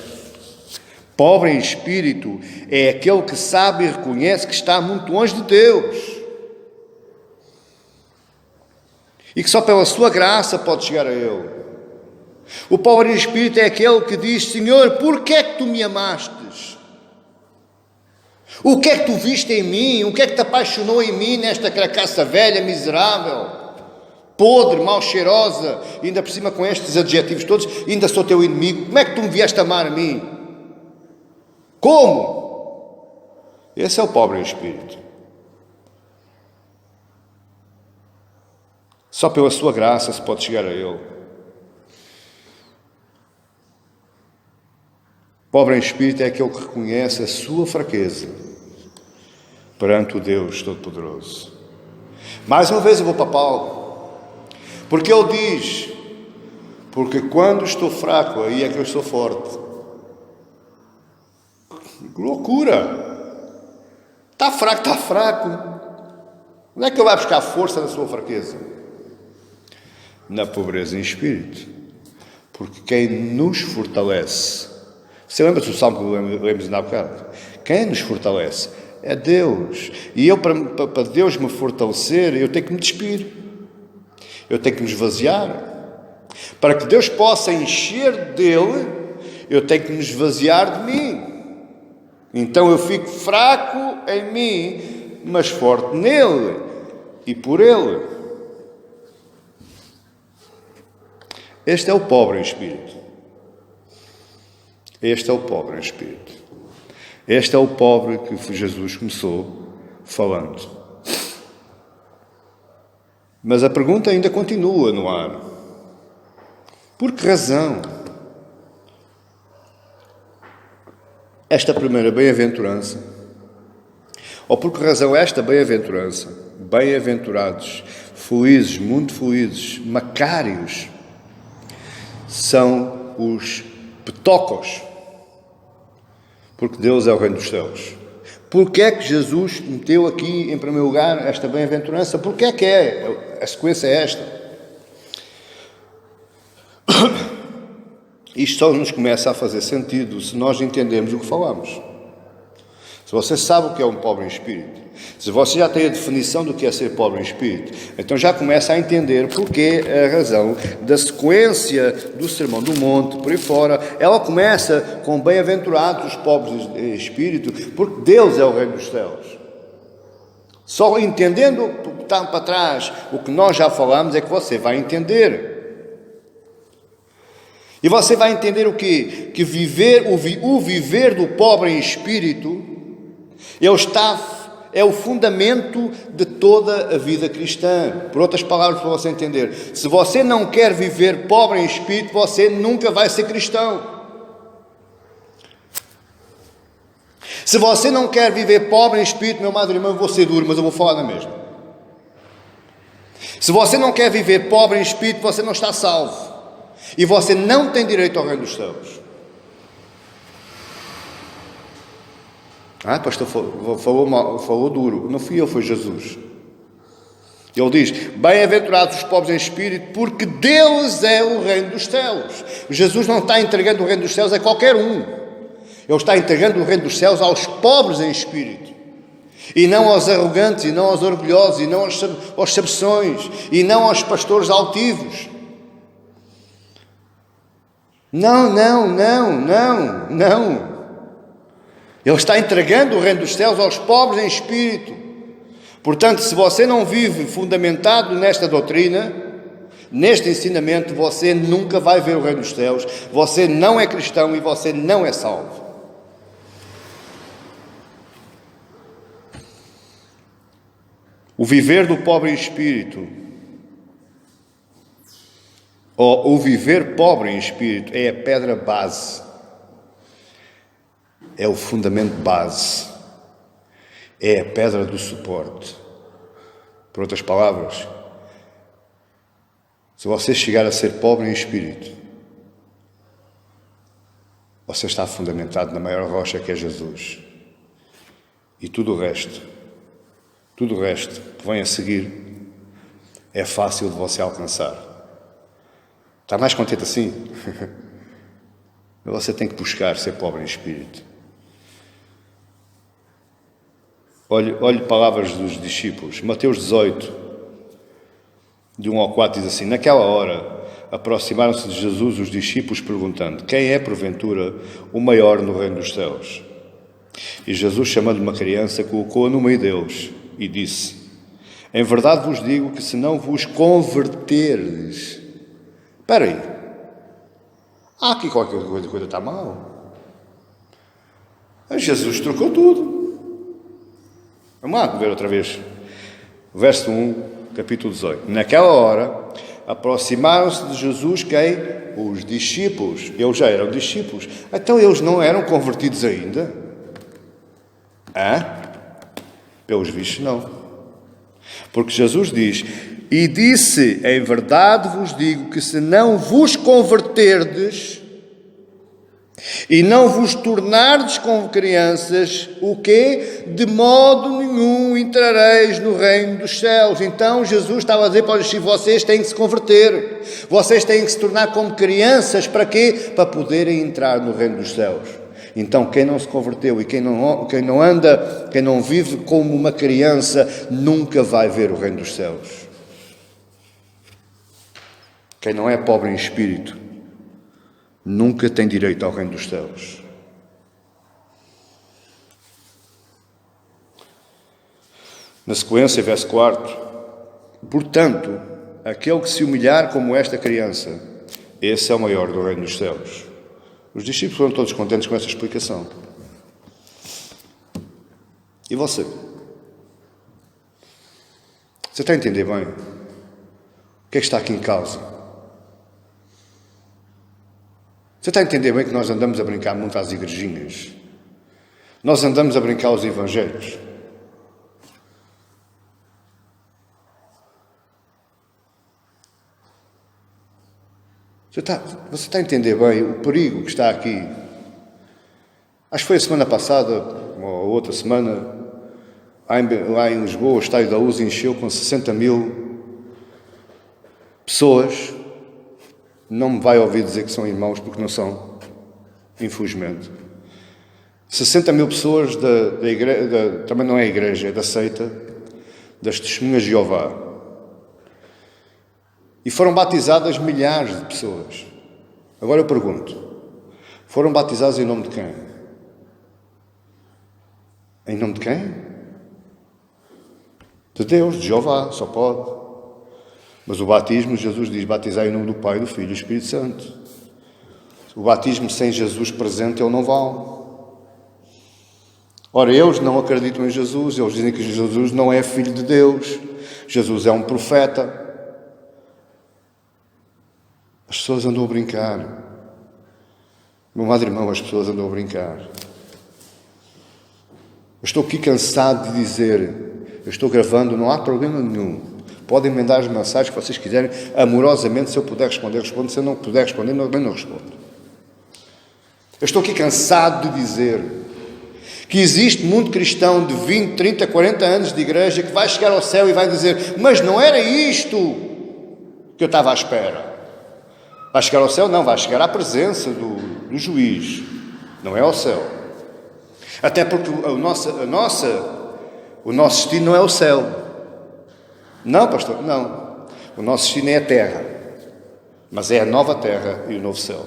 Pobre em espírito é aquele que sabe e reconhece que está muito longe de Deus. E que só pela sua graça pode chegar a Ele. O pobre em espírito é aquele que diz: Senhor, por que é que tu me amastes? O que é que tu viste em mim? O que é que te apaixonou em mim nesta carcaça velha, miserável, podre, mal cheirosa, ainda por cima com estes adjetivos todos, ainda sou teu inimigo? Como é que tu me vieste amar a mim? Como? Esse é o pobre em espírito. Só pela sua graça se pode chegar a Ele. Pobre em espírito é aquele que reconhece a sua fraqueza perante o Deus Todo-Poderoso. Mais uma vez eu vou para Paulo, porque ele diz: porque quando estou fraco, aí é que eu estou forte. Que loucura! Está fraco, está fraco. Onde é que ele vai buscar força na sua fraqueza? Na pobreza em espírito. Porque quem nos fortalece... Você lembra-se do salmo que lemos ainda há bocado? Quem nos fortalece é Deus. E eu, para Deus me fortalecer, eu tenho que me despir. Eu tenho que me esvaziar. Para que Deus possa encher dele, eu tenho que me esvaziar de mim. Então eu fico fraco em mim, mas forte nele e por ele. Este é o pobre em espírito. Este é o pobre em espírito. Este é o pobre que Jesus começou falando. Mas a pergunta ainda continua no ar. Por que razão esta primeira bem-aventurança? Ou por que razão esta bem-aventurança? Bem-aventurados, felizes, muito felizes, macários, são os petocos. Porque Deus é o Reino dos Céus. Porquê é que Jesus meteu aqui em primeiro lugar esta bem-aventurança? Porquê é que a sequência é esta? Isto só nos começa a fazer sentido se nós entendermos o que falamos. Se você sabe o que é um pobre em espírito, se você já tem a definição do que é ser pobre em espírito, então já começa a entender porque a razão da sequência do Sermão do Monte, por aí fora, ela começa com bem-aventurados os pobres em espírito, porque Deus é o Reino dos Céus. Só entendendo o que está para trás, o que nós já falamos, é que você vai entender. E você vai entender o quê? Que o viver do pobre em espírito é o fundamento de toda a vida cristã. Por outras palavras, para você entender, se você não quer viver pobre em espírito, você nunca vai ser cristão. Se você não quer viver pobre em espírito, meu amado irmão, eu vou ser duro, mas eu vou falar na mesma. Se você não quer viver pobre em espírito, você não está salvo. E você não tem direito ao Reino dos Céus. Pastor, falou duro. Não fui eu, foi Jesus. Ele diz: bem-aventurados os pobres em espírito, porque deles é o Reino dos Céus. Jesus não está entregando o Reino dos Céus a qualquer um. Ele está entregando o Reino dos Céus aos pobres em espírito. E não aos arrogantes, e não aos orgulhosos, e não aos sabeções, e não aos pastores altivos. Não. Ele está entregando o Reino dos Céus aos pobres em espírito. Portanto, se você não vive fundamentado nesta doutrina, neste ensinamento, você nunca vai ver o Reino dos Céus, você não é cristão e você não é salvo. O viver do pobre em espírito, ou o viver pobre em espírito, é a pedra base, é o fundamento base, é a pedra do suporte. Por outras palavras, se você chegar a ser pobre em espírito, você está fundamentado na maior rocha que é Jesus. E tudo o resto que vem a seguir, é fácil de você alcançar. Está mais contente assim? Você tem que buscar ser pobre em espírito. Olhe palavras dos discípulos. Mateus 18, de 1 ao 4, diz assim: naquela hora aproximaram-se de Jesus os discípulos perguntando: quem é porventura o maior no reino dos céus? E Jesus, chamando uma criança, colocou-a no meio deles e disse: em verdade vos digo que se não vos converterdes... Espera aí. Há aqui qualquer coisa está mal. Jesus trocou tudo. Vamos lá ver outra vez. Verso 1, capítulo 18. Naquela hora, aproximaram-se de Jesus quem? Os discípulos. Eles já eram discípulos. Então eles não eram convertidos ainda? Pelos vistos, não. Porque Jesus diz: e disse, em verdade vos digo que se não vos converterdes e não vos tornardes como crianças, o quê? De modo nenhum entrareis no reino dos céus. Então Jesus estava a dizer para os discípulos: vocês têm que se converter, vocês têm que se tornar como crianças. Para quê? Para poderem entrar no reino dos céus. Então quem não se converteu e quem não anda, quem não vive como uma criança, nunca vai ver o reino dos céus. Quem não é pobre em espírito nunca tem direito ao reino dos céus. Na sequência, verso 4: portanto, aquele que se humilhar como esta criança, esse é o maior do reino dos céus. Os discípulos foram todos contentes com essa explicação. E você? Você está a entender bem? O que é que está aqui em causa? Você está a entender bem que nós andamos a brincar muito às igrejinhas? Nós andamos a brincar aos evangelhos. Você está a entender bem o perigo que está aqui? Acho que foi a semana passada, ou outra semana, lá em Lisboa, o Estádio da Luz encheu com 60.000 pessoas. Não me vai ouvir dizer que são irmãos, porque não são, infelizmente. 60.000 pessoas da igreja, também não é a igreja, é da seita, das Testemunhas de Jeová. E foram batizadas milhares de pessoas. Agora eu pergunto: foram batizadas em nome de quem? Em nome de quem? De Deus, de Jeová, só pode. Mas o batismo, Jesus diz: batizai em nome do Pai, do Filho e do Espírito Santo. O batismo sem Jesus presente, ele não vale. Ora, eles não acreditam em Jesus, eles dizem que Jesus não é filho de Deus, Jesus é um profeta. As pessoas andam a brincar. Meu amado irmão, as pessoas andam a brincar. Eu estou aqui cansado de dizer, eu estou gravando, não há problema nenhum. Podem emendar as mensagens que vocês quiserem, amorosamente. Se eu puder responder, respondo. Se eu não puder responder, não respondo. Eu estou aqui cansado de dizer que existe muito cristão de 20, 30, 40 anos de igreja que vai chegar ao céu e vai dizer: mas não era isto que eu estava à espera. Vai chegar ao céu? Não, vai chegar à presença do juiz. Não é ao céu. Até porque o nosso destino não é o céu. Não, pastor, não. O nosso destino é a terra. Mas é a nova terra e o novo céu.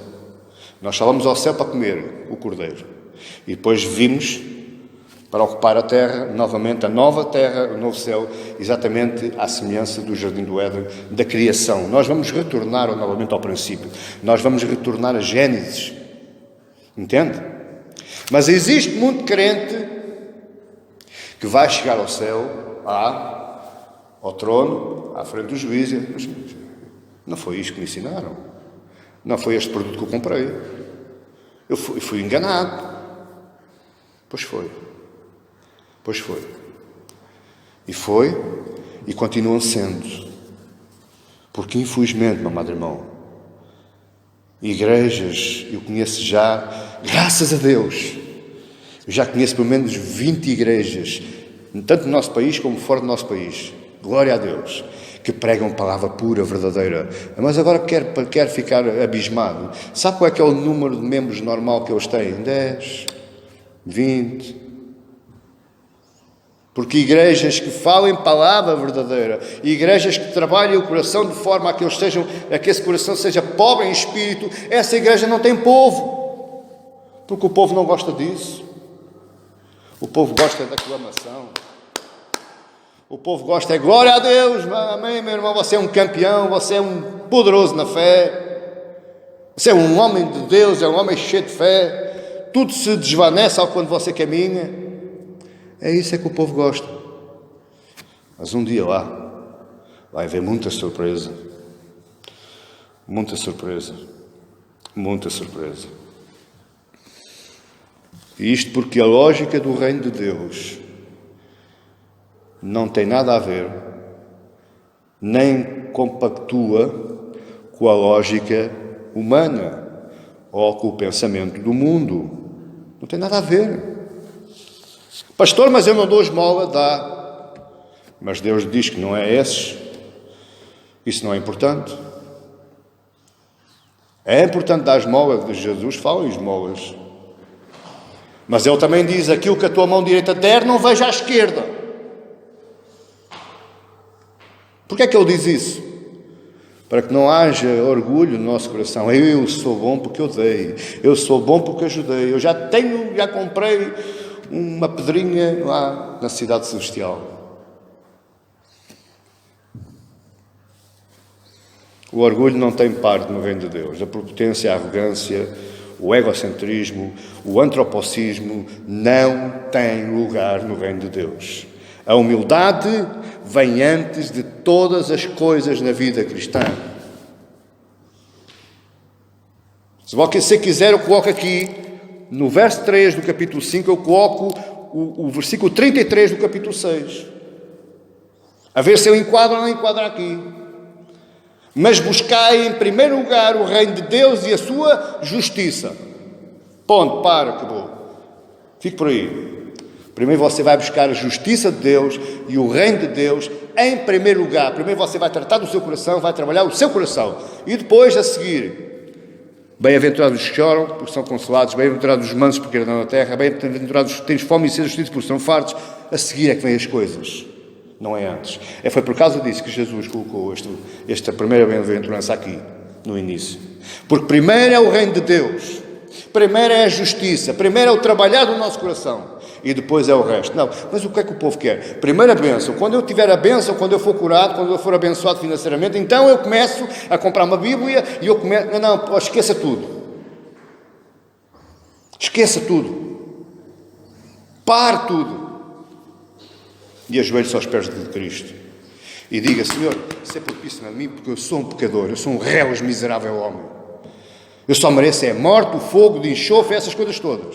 Nós só vamos ao céu para comer o cordeiro. E depois vimos para ocupar a terra, novamente a nova terra, o novo céu, exatamente à semelhança do Jardim do Éden, da criação. Nós vamos retornar novamente ao princípio. Nós vamos retornar a Gênesis. Entende? Mas existe muito crente que vai chegar ao céu, ao trono, à frente do juiz. Não foi isto que me ensinaram. Não foi este produto que eu comprei. Eu fui enganado. Pois foi. Pois foi. E continuam sendo. Porque, infelizmente, meu amado irmão, igrejas, eu conheço já, graças a Deus, eu já conheço pelo menos 20 igrejas, tanto no nosso país como fora do nosso país, glória a Deus, que pregam palavra pura, verdadeira. Mas agora quero ficar abismado. Sabe qual é que é o número de membros normal que eles têm? 10, 20... Porque igrejas que falem palavra verdadeira, igrejas que trabalhem o coração de forma a que esse coração seja pobre em espírito, essa igreja não tem povo. Porque o povo não gosta disso. O povo gosta da aclamação. O povo gosta é glória a Deus, amém, meu irmão, você é um campeão, você é um poderoso na fé, você é um homem de Deus, é um homem cheio de fé, tudo se desvanece ao quando você caminha. É isso que o povo gosta. Mas um dia lá vai haver muita surpresa. Muita surpresa. Muita surpresa. E isto porque a lógica do reino de Deus não tem nada a ver, nem compactua com a lógica humana ou com o pensamento do mundo. Não tem nada a ver. Pastor, mas eu não dou esmola. Dá. Mas Deus diz que não é esses. Isso não é importante. É importante dar esmola de Jesus, fala em esmolas. Mas Ele também diz, aquilo que a tua mão direita der, não veja à esquerda. Porquê é que Ele diz isso? Para que não haja orgulho no nosso coração. Eu sou bom porque eu dei. Eu sou bom porque ajudei. Eu já comprei uma pedrinha lá na cidade celestial. O orgulho não tem parte no reino de Deus. A prepotência, a arrogância, o egocentrismo, o antropocismo não tem lugar no reino de Deus. A humildade vem antes de todas as coisas na vida cristã. Se você quiser, eu coloco aqui, no verso 3 do capítulo 5, eu coloco o versículo 33 do capítulo 6. A ver se eu enquadro ou não enquadro aqui. Mas buscai em primeiro lugar o reino de Deus e a sua justiça. Ponto, para, acabou. Fique por aí. Primeiro você vai buscar a justiça de Deus e o reino de Deus em primeiro lugar. Primeiro você vai tratar do seu coração, vai trabalhar o seu coração. E depois, a seguir, bem-aventurados os que choram, porque são consolados. Bem-aventurados os mansos, porque herdam a terra. Bem-aventurados os que têm fome e sede de justiça, porque são fartos. A seguir é que vêm as coisas. Não é antes. Foi por causa disso que Jesus colocou esta primeira bem-aventurança aqui, no início. Porque primeiro é o reino de Deus. Primeiro é a justiça. Primeiro é o trabalhar do nosso coração. E depois é o resto. Não, mas o que é que o povo quer? Primeiro a bênção. Quando eu tiver a bênção, quando eu for curado, quando eu for abençoado financeiramente, então eu começo a comprar uma Bíblia e eu começo... Não, esqueça tudo. Esqueça tudo. Pare tudo. E ajoelhe-se aos pés de Cristo. E diga, Senhor, se é propício a mim, porque eu sou um pecador, eu sou um reles miserável homem. Eu só mereço a morte, o fogo, de enxofre, essas coisas todas.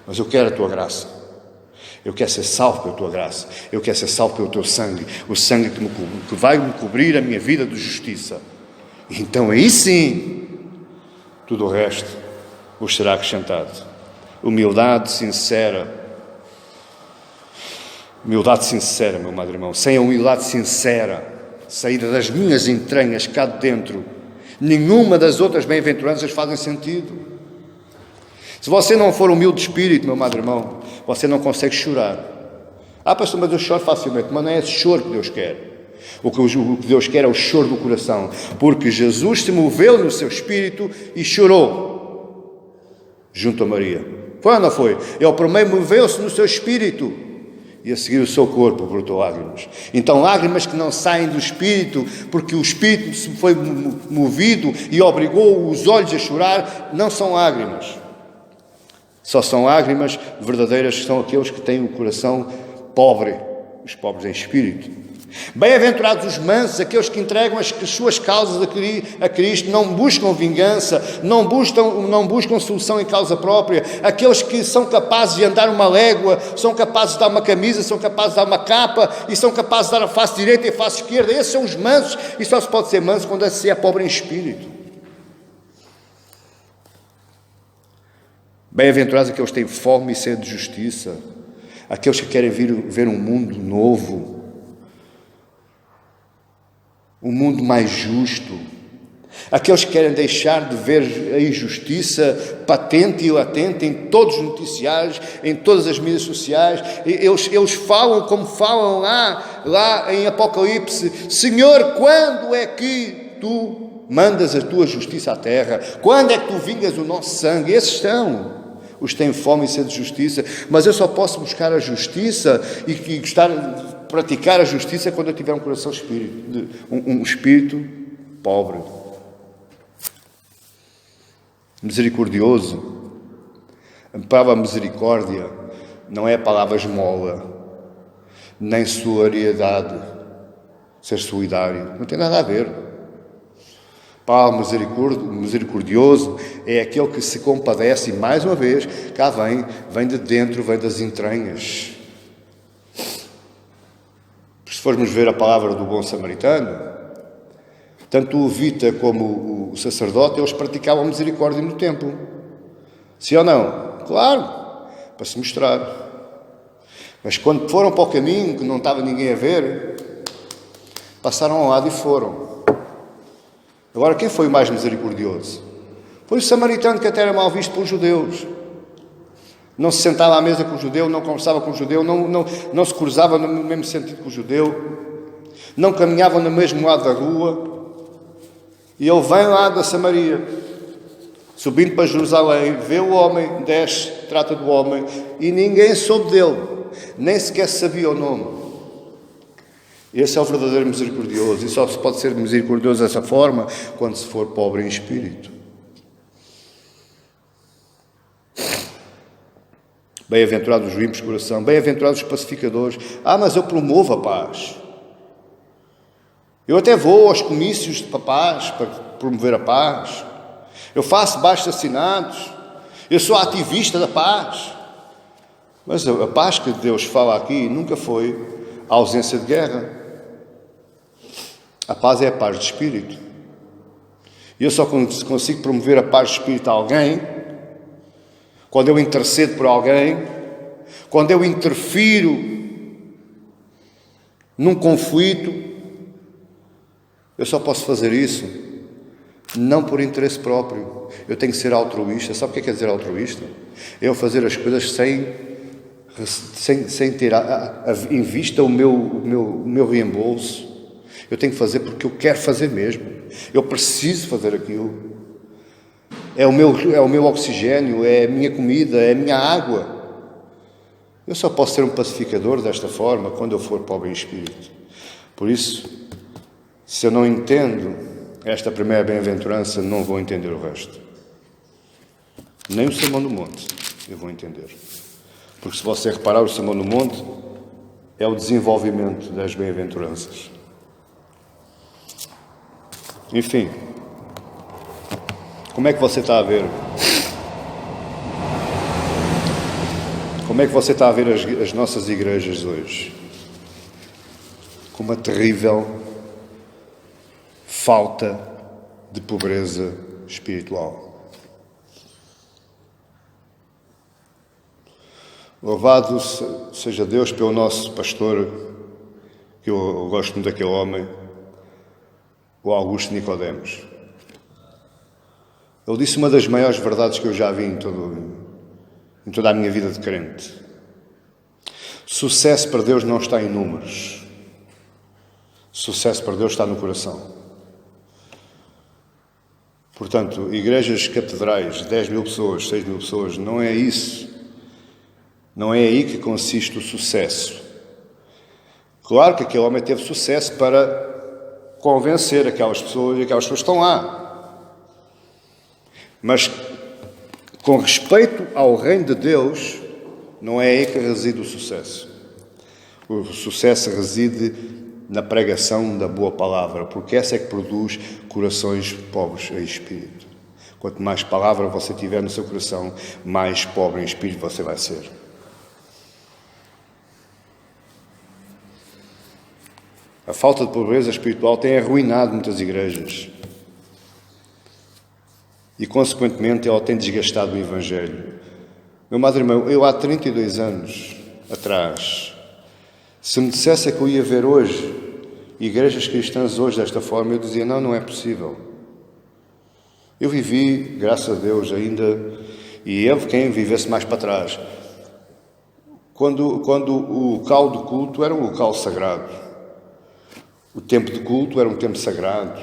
Mas eu quero a tua graça. Eu quero ser salvo pela tua graça. Eu quero ser salvo pelo teu sangue. O sangue que vai me cobrir a minha vida de justiça. E então aí sim, tudo o resto vos será acrescentado. Humildade sincera. Humildade sincera, meu amado irmão. Sem a humildade sincera, saída das minhas entranhas cá de dentro, nenhuma das outras bem-aventuranças fazem sentido. Se você não for humilde de espírito, meu amado irmão, você não consegue chorar. Pastor, mas eu choro facilmente. Mas não é esse choro que Deus quer. O que Deus quer é o choro do coração. Porque Jesus se moveu no seu espírito e chorou junto a Maria. Foi ou não foi? Ele primeiro moveu-se no seu espírito e a seguir o seu corpo brotou lágrimas. Então lágrimas que não saem do espírito, porque o espírito se foi movido e obrigou os olhos a chorar, não são lágrimas. Só são lágrimas verdadeiras, que são aqueles que têm o coração pobre, os pobres em espírito. Bem-aventurados os mansos, aqueles que entregam as suas causas a Cristo, não buscam vingança, não buscam solução em causa própria, aqueles que são capazes de andar uma légua, são capazes de dar uma camisa, são capazes de dar uma capa e são capazes de dar a face direita e a face esquerda. Esses são os mansos, e só se pode ser manso quando se é pobre em espírito. Bem-aventurados aqueles que têm fome e sede de justiça, aqueles que querem ver um mundo novo, um mundo mais justo, aqueles que querem deixar de ver a injustiça patente e latente em todos os noticiários, em todas as mídias sociais. Eles falam como falam lá em Apocalipse: Senhor, quando é que tu mandas a tua justiça à terra? Quando é que tu vingas o nosso sangue? Esses são os que têm fome e sede de justiça, mas eu só posso buscar a justiça e gostar de praticar a justiça quando eu tiver um coração um espírito pobre, misericordioso. A palavra misericórdia não é a palavra esmola, nem solidariedade, ser solidário, não tem nada a ver. A palavra misericordioso é aquele que se compadece, e mais uma vez, cá vem de dentro, vem das entranhas. Se formos ver a palavra do bom samaritano, tanto o levita como o sacerdote, eles praticavam misericórdia no templo. Sim ou não? Claro, para se mostrar. Mas quando foram para o caminho, que não estava ninguém a ver, passaram ao lado e foram. Agora, quem foi o mais misericordioso? Foi o samaritano, que até era mal visto pelos judeus. Não se sentava à mesa com o judeu, não conversava com o judeu, não se cruzava no mesmo sentido que o judeu, não caminhavam no mesmo lado da rua. E ele vem lá da Samaria, subindo para Jerusalém, vê o homem, desce, trata do homem, e ninguém soube dele, nem sequer sabia o nome. Esse é o verdadeiro misericordioso, e só se pode ser misericordioso dessa forma quando se for pobre em espírito. Bem-aventurados os limpos de coração, bem-aventurados os pacificadores. Mas eu promovo a paz. Eu até vou aos comícios de paz para promover a paz. Eu faço abaixo-assinados. Eu sou ativista da paz. Mas a paz que Deus fala aqui nunca foi a ausência de guerra. A paz é a paz de espírito. E eu só consigo promover a paz de espírito a alguém quando eu intercedo por alguém, quando eu interfiro num conflito. Eu só posso fazer isso não por interesse próprio. Eu tenho que ser altruísta. Sabe o que quer dizer altruísta? É eu fazer as coisas sem ter em vista o meu reembolso. Eu tenho que fazer porque eu quero fazer mesmo. Eu preciso fazer aquilo. É o meu oxigênio, é a minha comida, é a minha água. Eu só posso ser um pacificador desta forma quando eu for pobre em espírito. Por isso, se eu não entendo esta primeira bem-aventurança, não vou entender o resto. Nem o Sermão do Monte eu vou entender. Porque se você reparar, o Sermão do Monte é o desenvolvimento das bem-aventuranças. Enfim, como é que você está a ver? Como é que você está a ver as nossas igrejas hoje? Com uma terrível falta de pobreza espiritual. Louvado seja Deus pelo nosso pastor, que eu gosto muito daquele homem, o Augusto Nicodemos. Ele disse uma das maiores verdades que eu já vi em toda a minha vida de crente. Sucesso para Deus não está em números. Sucesso para Deus está no coração. Portanto, igrejas catedrais, 10 mil pessoas, 6 mil pessoas, não é isso. Não é aí que consiste o sucesso. Claro que aquele homem teve sucesso para convencer aquelas pessoas, e aquelas pessoas estão lá. Mas, com respeito ao reino de Deus, não é aí que reside o sucesso. O sucesso reside na pregação da boa palavra, porque essa é que produz corações pobres em espírito. Quanto mais palavra você tiver no seu coração, mais pobre em espírito você vai ser. A falta de pobreza espiritual tem arruinado muitas igrejas. E, consequentemente, ela tem desgastado o Evangelho. Meu amado irmão, eu há 32 anos atrás, se me dissesse que eu ia ver hoje igrejas cristãs hoje desta forma, eu dizia, não é possível. Eu vivi, graças a Deus, ainda, e eu quem vivesse mais para trás, quando o local do culto era um local sagrado. O tempo de culto era um tempo sagrado.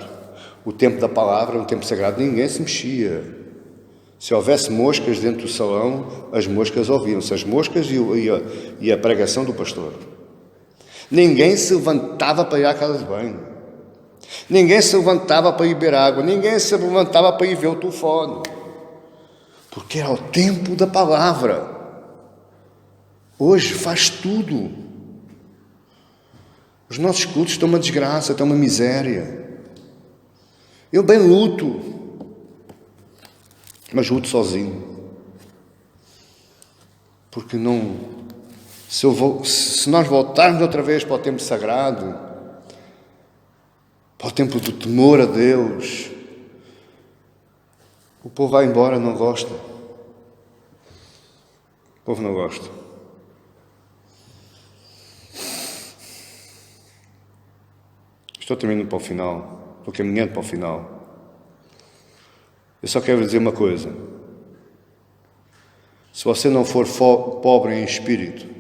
O tempo da palavra era um tempo sagrado. Ninguém se mexia. Se houvesse moscas dentro do salão, as moscas ouviam-se, as moscas e a pregação do pastor. Ninguém se levantava para ir à casa de banho. Ninguém se levantava para ir beber água. Ninguém se levantava para ir ver o telefone. Porque era o tempo da palavra. Hoje faz tudo. Os nossos cultos estão uma desgraça, estão uma miséria. Eu bem luto, mas luto sozinho. Porque não... Se nós voltarmos outra vez para o tempo sagrado, para o tempo do temor a Deus, o povo vai embora, não gosta. O povo não gosta. Estou terminando para o final, estou caminhando para o final. Eu só quero dizer uma coisa. Se você não for pobre em espírito,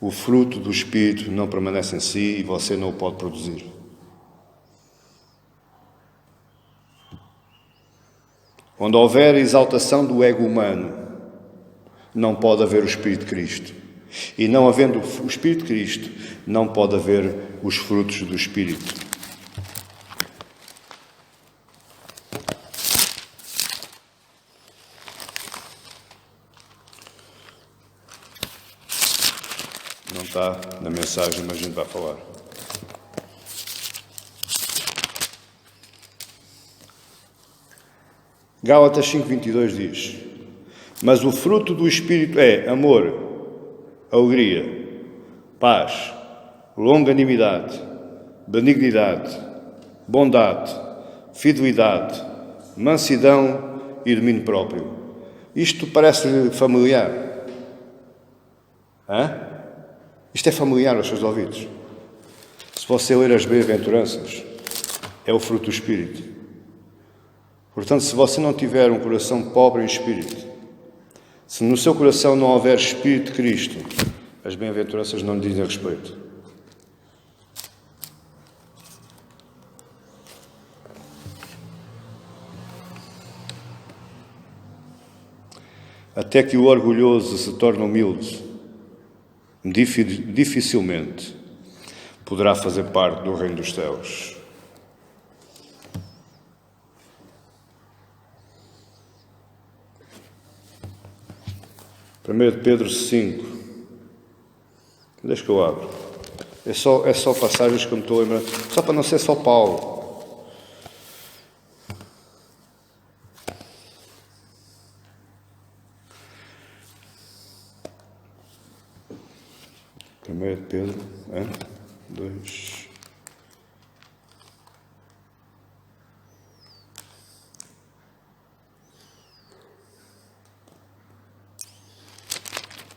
o fruto do Espírito não permanece em si e você não o pode produzir. Onde houver exaltação do ego humano, não pode haver o Espírito de Cristo. E não havendo o Espírito de Cristo, não pode haver os frutos do Espírito. Não está na mensagem, mas a gente vai falar. Gálatas 5:22 diz: mas o fruto do Espírito é amor, alegria, paz, longanimidade, benignidade, bondade, fidelidade, mansidão e domínio próprio. Isto parece familiar? Hã? Isto é familiar aos seus ouvidos. Se você ler as bem-aventuranças, é o fruto do Espírito. Portanto, se você não tiver um coração pobre em espírito, se no seu coração não houver Espírito de Cristo, as bem-aventuranças não lhe dizem respeito. Até que o orgulhoso se torne humilde, dificilmente poderá fazer parte do reino dos céus. Primeiro de Pedro 5. Deixa que eu abro. É só passagens que eu me estou a lembrar. Só para não ser só Paulo. Primeiro de Pedro 2.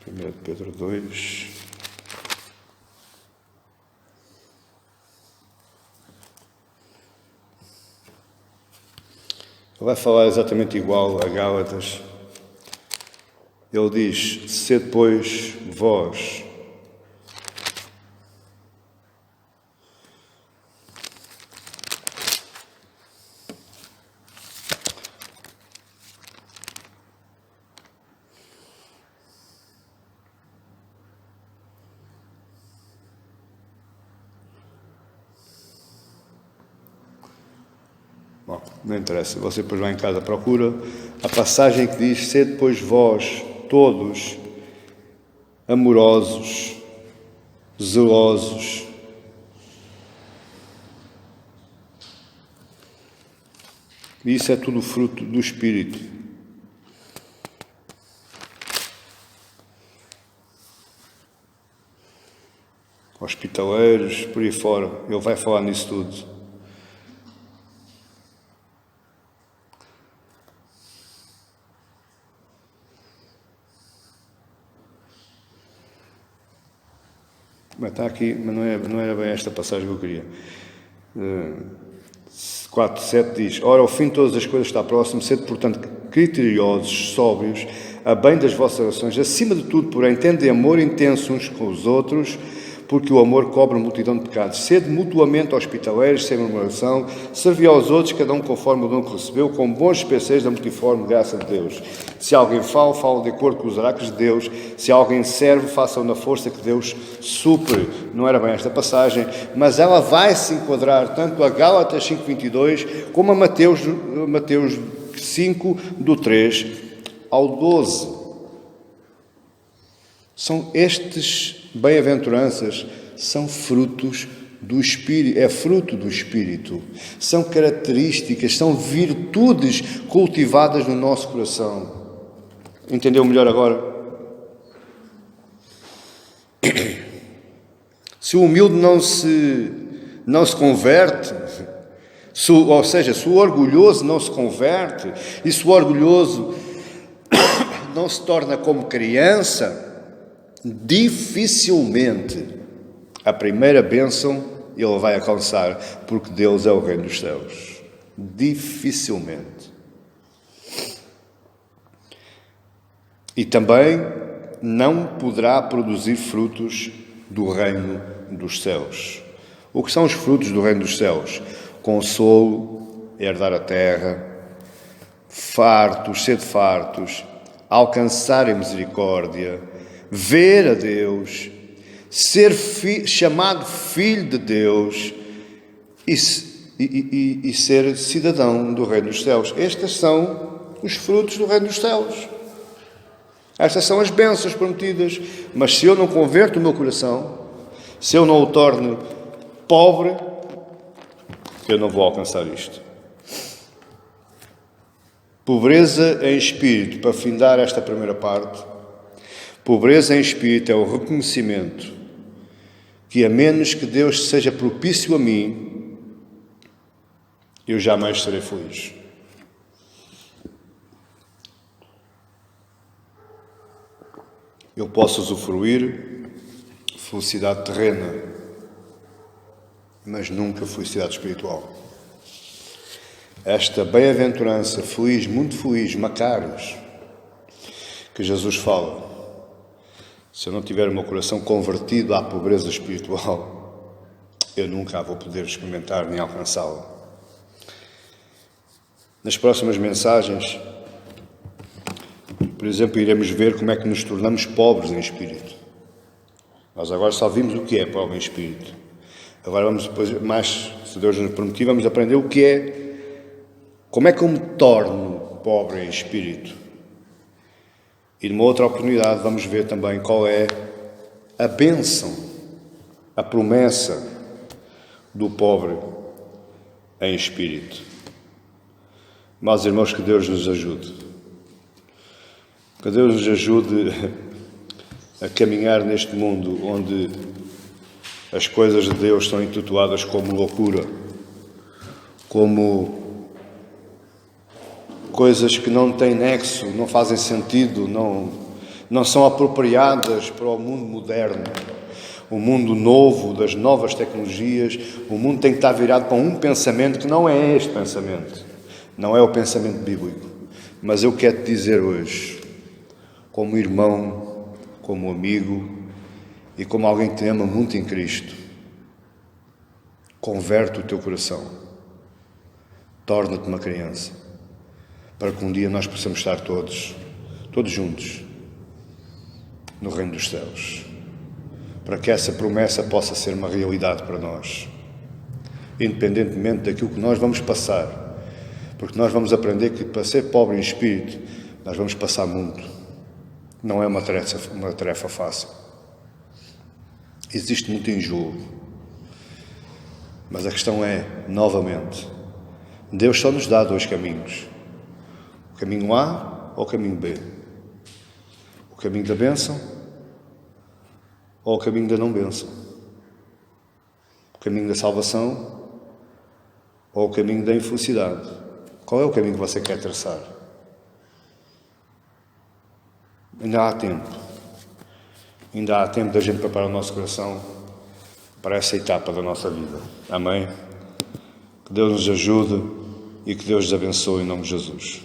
Primeiro de Pedro 2. Ele vai falar exatamente igual a Gálatas. Ele diz: sede, pois, vós Bom, não interessa, você depois vai em casa, procura a passagem que diz: sede, pois, vós todos amorosos, zelosos, isso é tudo fruto do Espírito. Hospitaleiros, por aí fora, ele vai falar nisso tudo. Mas está aqui, mas não era bem esta passagem que eu queria. 4:7 diz: ora, ao fim de todas as coisas está próximo, sede, portanto, criteriosos, sóbrios, a bem das vossas orações, acima de tudo, porém, tende amor intenso uns com os outros, porque o amor cobre multidão de pecados. Sede mutuamente hospitaleiros, sem murmuração, servi aos outros, cada um conforme o dom que recebeu, com bons dispenseiros da multiforme graça de Deus. Se alguém fala, fala de acordo com os oráculos de Deus. Se alguém serve, faça-o na força que Deus supre. Não era bem esta passagem, mas ela vai se enquadrar tanto a Gálatas 5:22 como a Mateus 5, do 3 ao 12. São estes bem-aventuranças, são frutos do Espírito, é fruto do Espírito. São características, são virtudes cultivadas no nosso coração. Entendeu melhor agora? Se o humilde não se converte, ou seja, se o orgulhoso não se converte, e se o orgulhoso não se torna como criança, dificilmente a primeira bênção ele vai alcançar, porque Deus é o Reino dos Céus. Dificilmente. E também não poderá produzir frutos do Reino dos Céus. O que são os frutos do Reino dos Céus? Consolo, herdar a terra, fartos, sede fartos, alcançarem misericórdia, ver a Deus, ser chamado filho de Deus e ser cidadão do Reino dos Céus. Estes são os frutos do Reino dos Céus. Estas são as bênçãos prometidas. Mas se eu não converto o meu coração, se eu não o torno pobre, eu não vou alcançar isto. Pobreza em espírito, para findar esta primeira parte. Pobreza em espírito é o reconhecimento que, a menos que Deus seja propício a mim, eu jamais serei feliz. Eu posso usufruir felicidade terrena, mas nunca felicidade espiritual. Esta bem-aventurança, feliz, muito feliz, Macários, que Jesus fala, se eu não tiver o meu coração convertido à pobreza espiritual, eu nunca a vou poder experimentar nem alcançá-la. Nas próximas mensagens, por exemplo, iremos ver como é que nos tornamos pobres em espírito. Nós agora só vimos o que é pobre em espírito. Agora vamos depois, mais, se Deus nos permitir, vamos aprender o que é, como é que eu me torno pobre em espírito. E numa outra oportunidade vamos ver também qual é a bênção, a promessa do pobre em espírito. Mas, irmãos, que Deus nos ajude. Que Deus nos ajude a caminhar neste mundo onde as coisas de Deus são intituladas como loucura, como coisas que não têm nexo, não fazem sentido, não são apropriadas para o mundo moderno, o mundo novo, das novas tecnologias. O mundo tem que estar virado para um pensamento que não é este pensamento, não é o pensamento bíblico. Mas eu quero te dizer hoje, como irmão, como amigo e como alguém que te ama muito em Cristo, converte o teu coração, torna-te uma criança, para que um dia nós possamos estar todos juntos no Reino dos Céus, para que essa promessa possa ser uma realidade para nós, independentemente daquilo que nós vamos passar, porque nós vamos aprender que para ser pobre em espírito, nós vamos passar muito. Não é uma tarefa fácil. Existe muito enjoo. Mas a questão é, novamente, Deus só nos dá dois caminhos. O caminho A ou o caminho B? O caminho da bênção ou o caminho da não bênção? O caminho da salvação ou o caminho da infelicidade? Qual é o caminho que você quer traçar? Ainda há tempo. Ainda há tempo da gente preparar o nosso coração para essa etapa da nossa vida. Amém? Que Deus nos ajude e que Deus nos abençoe em nome de Jesus.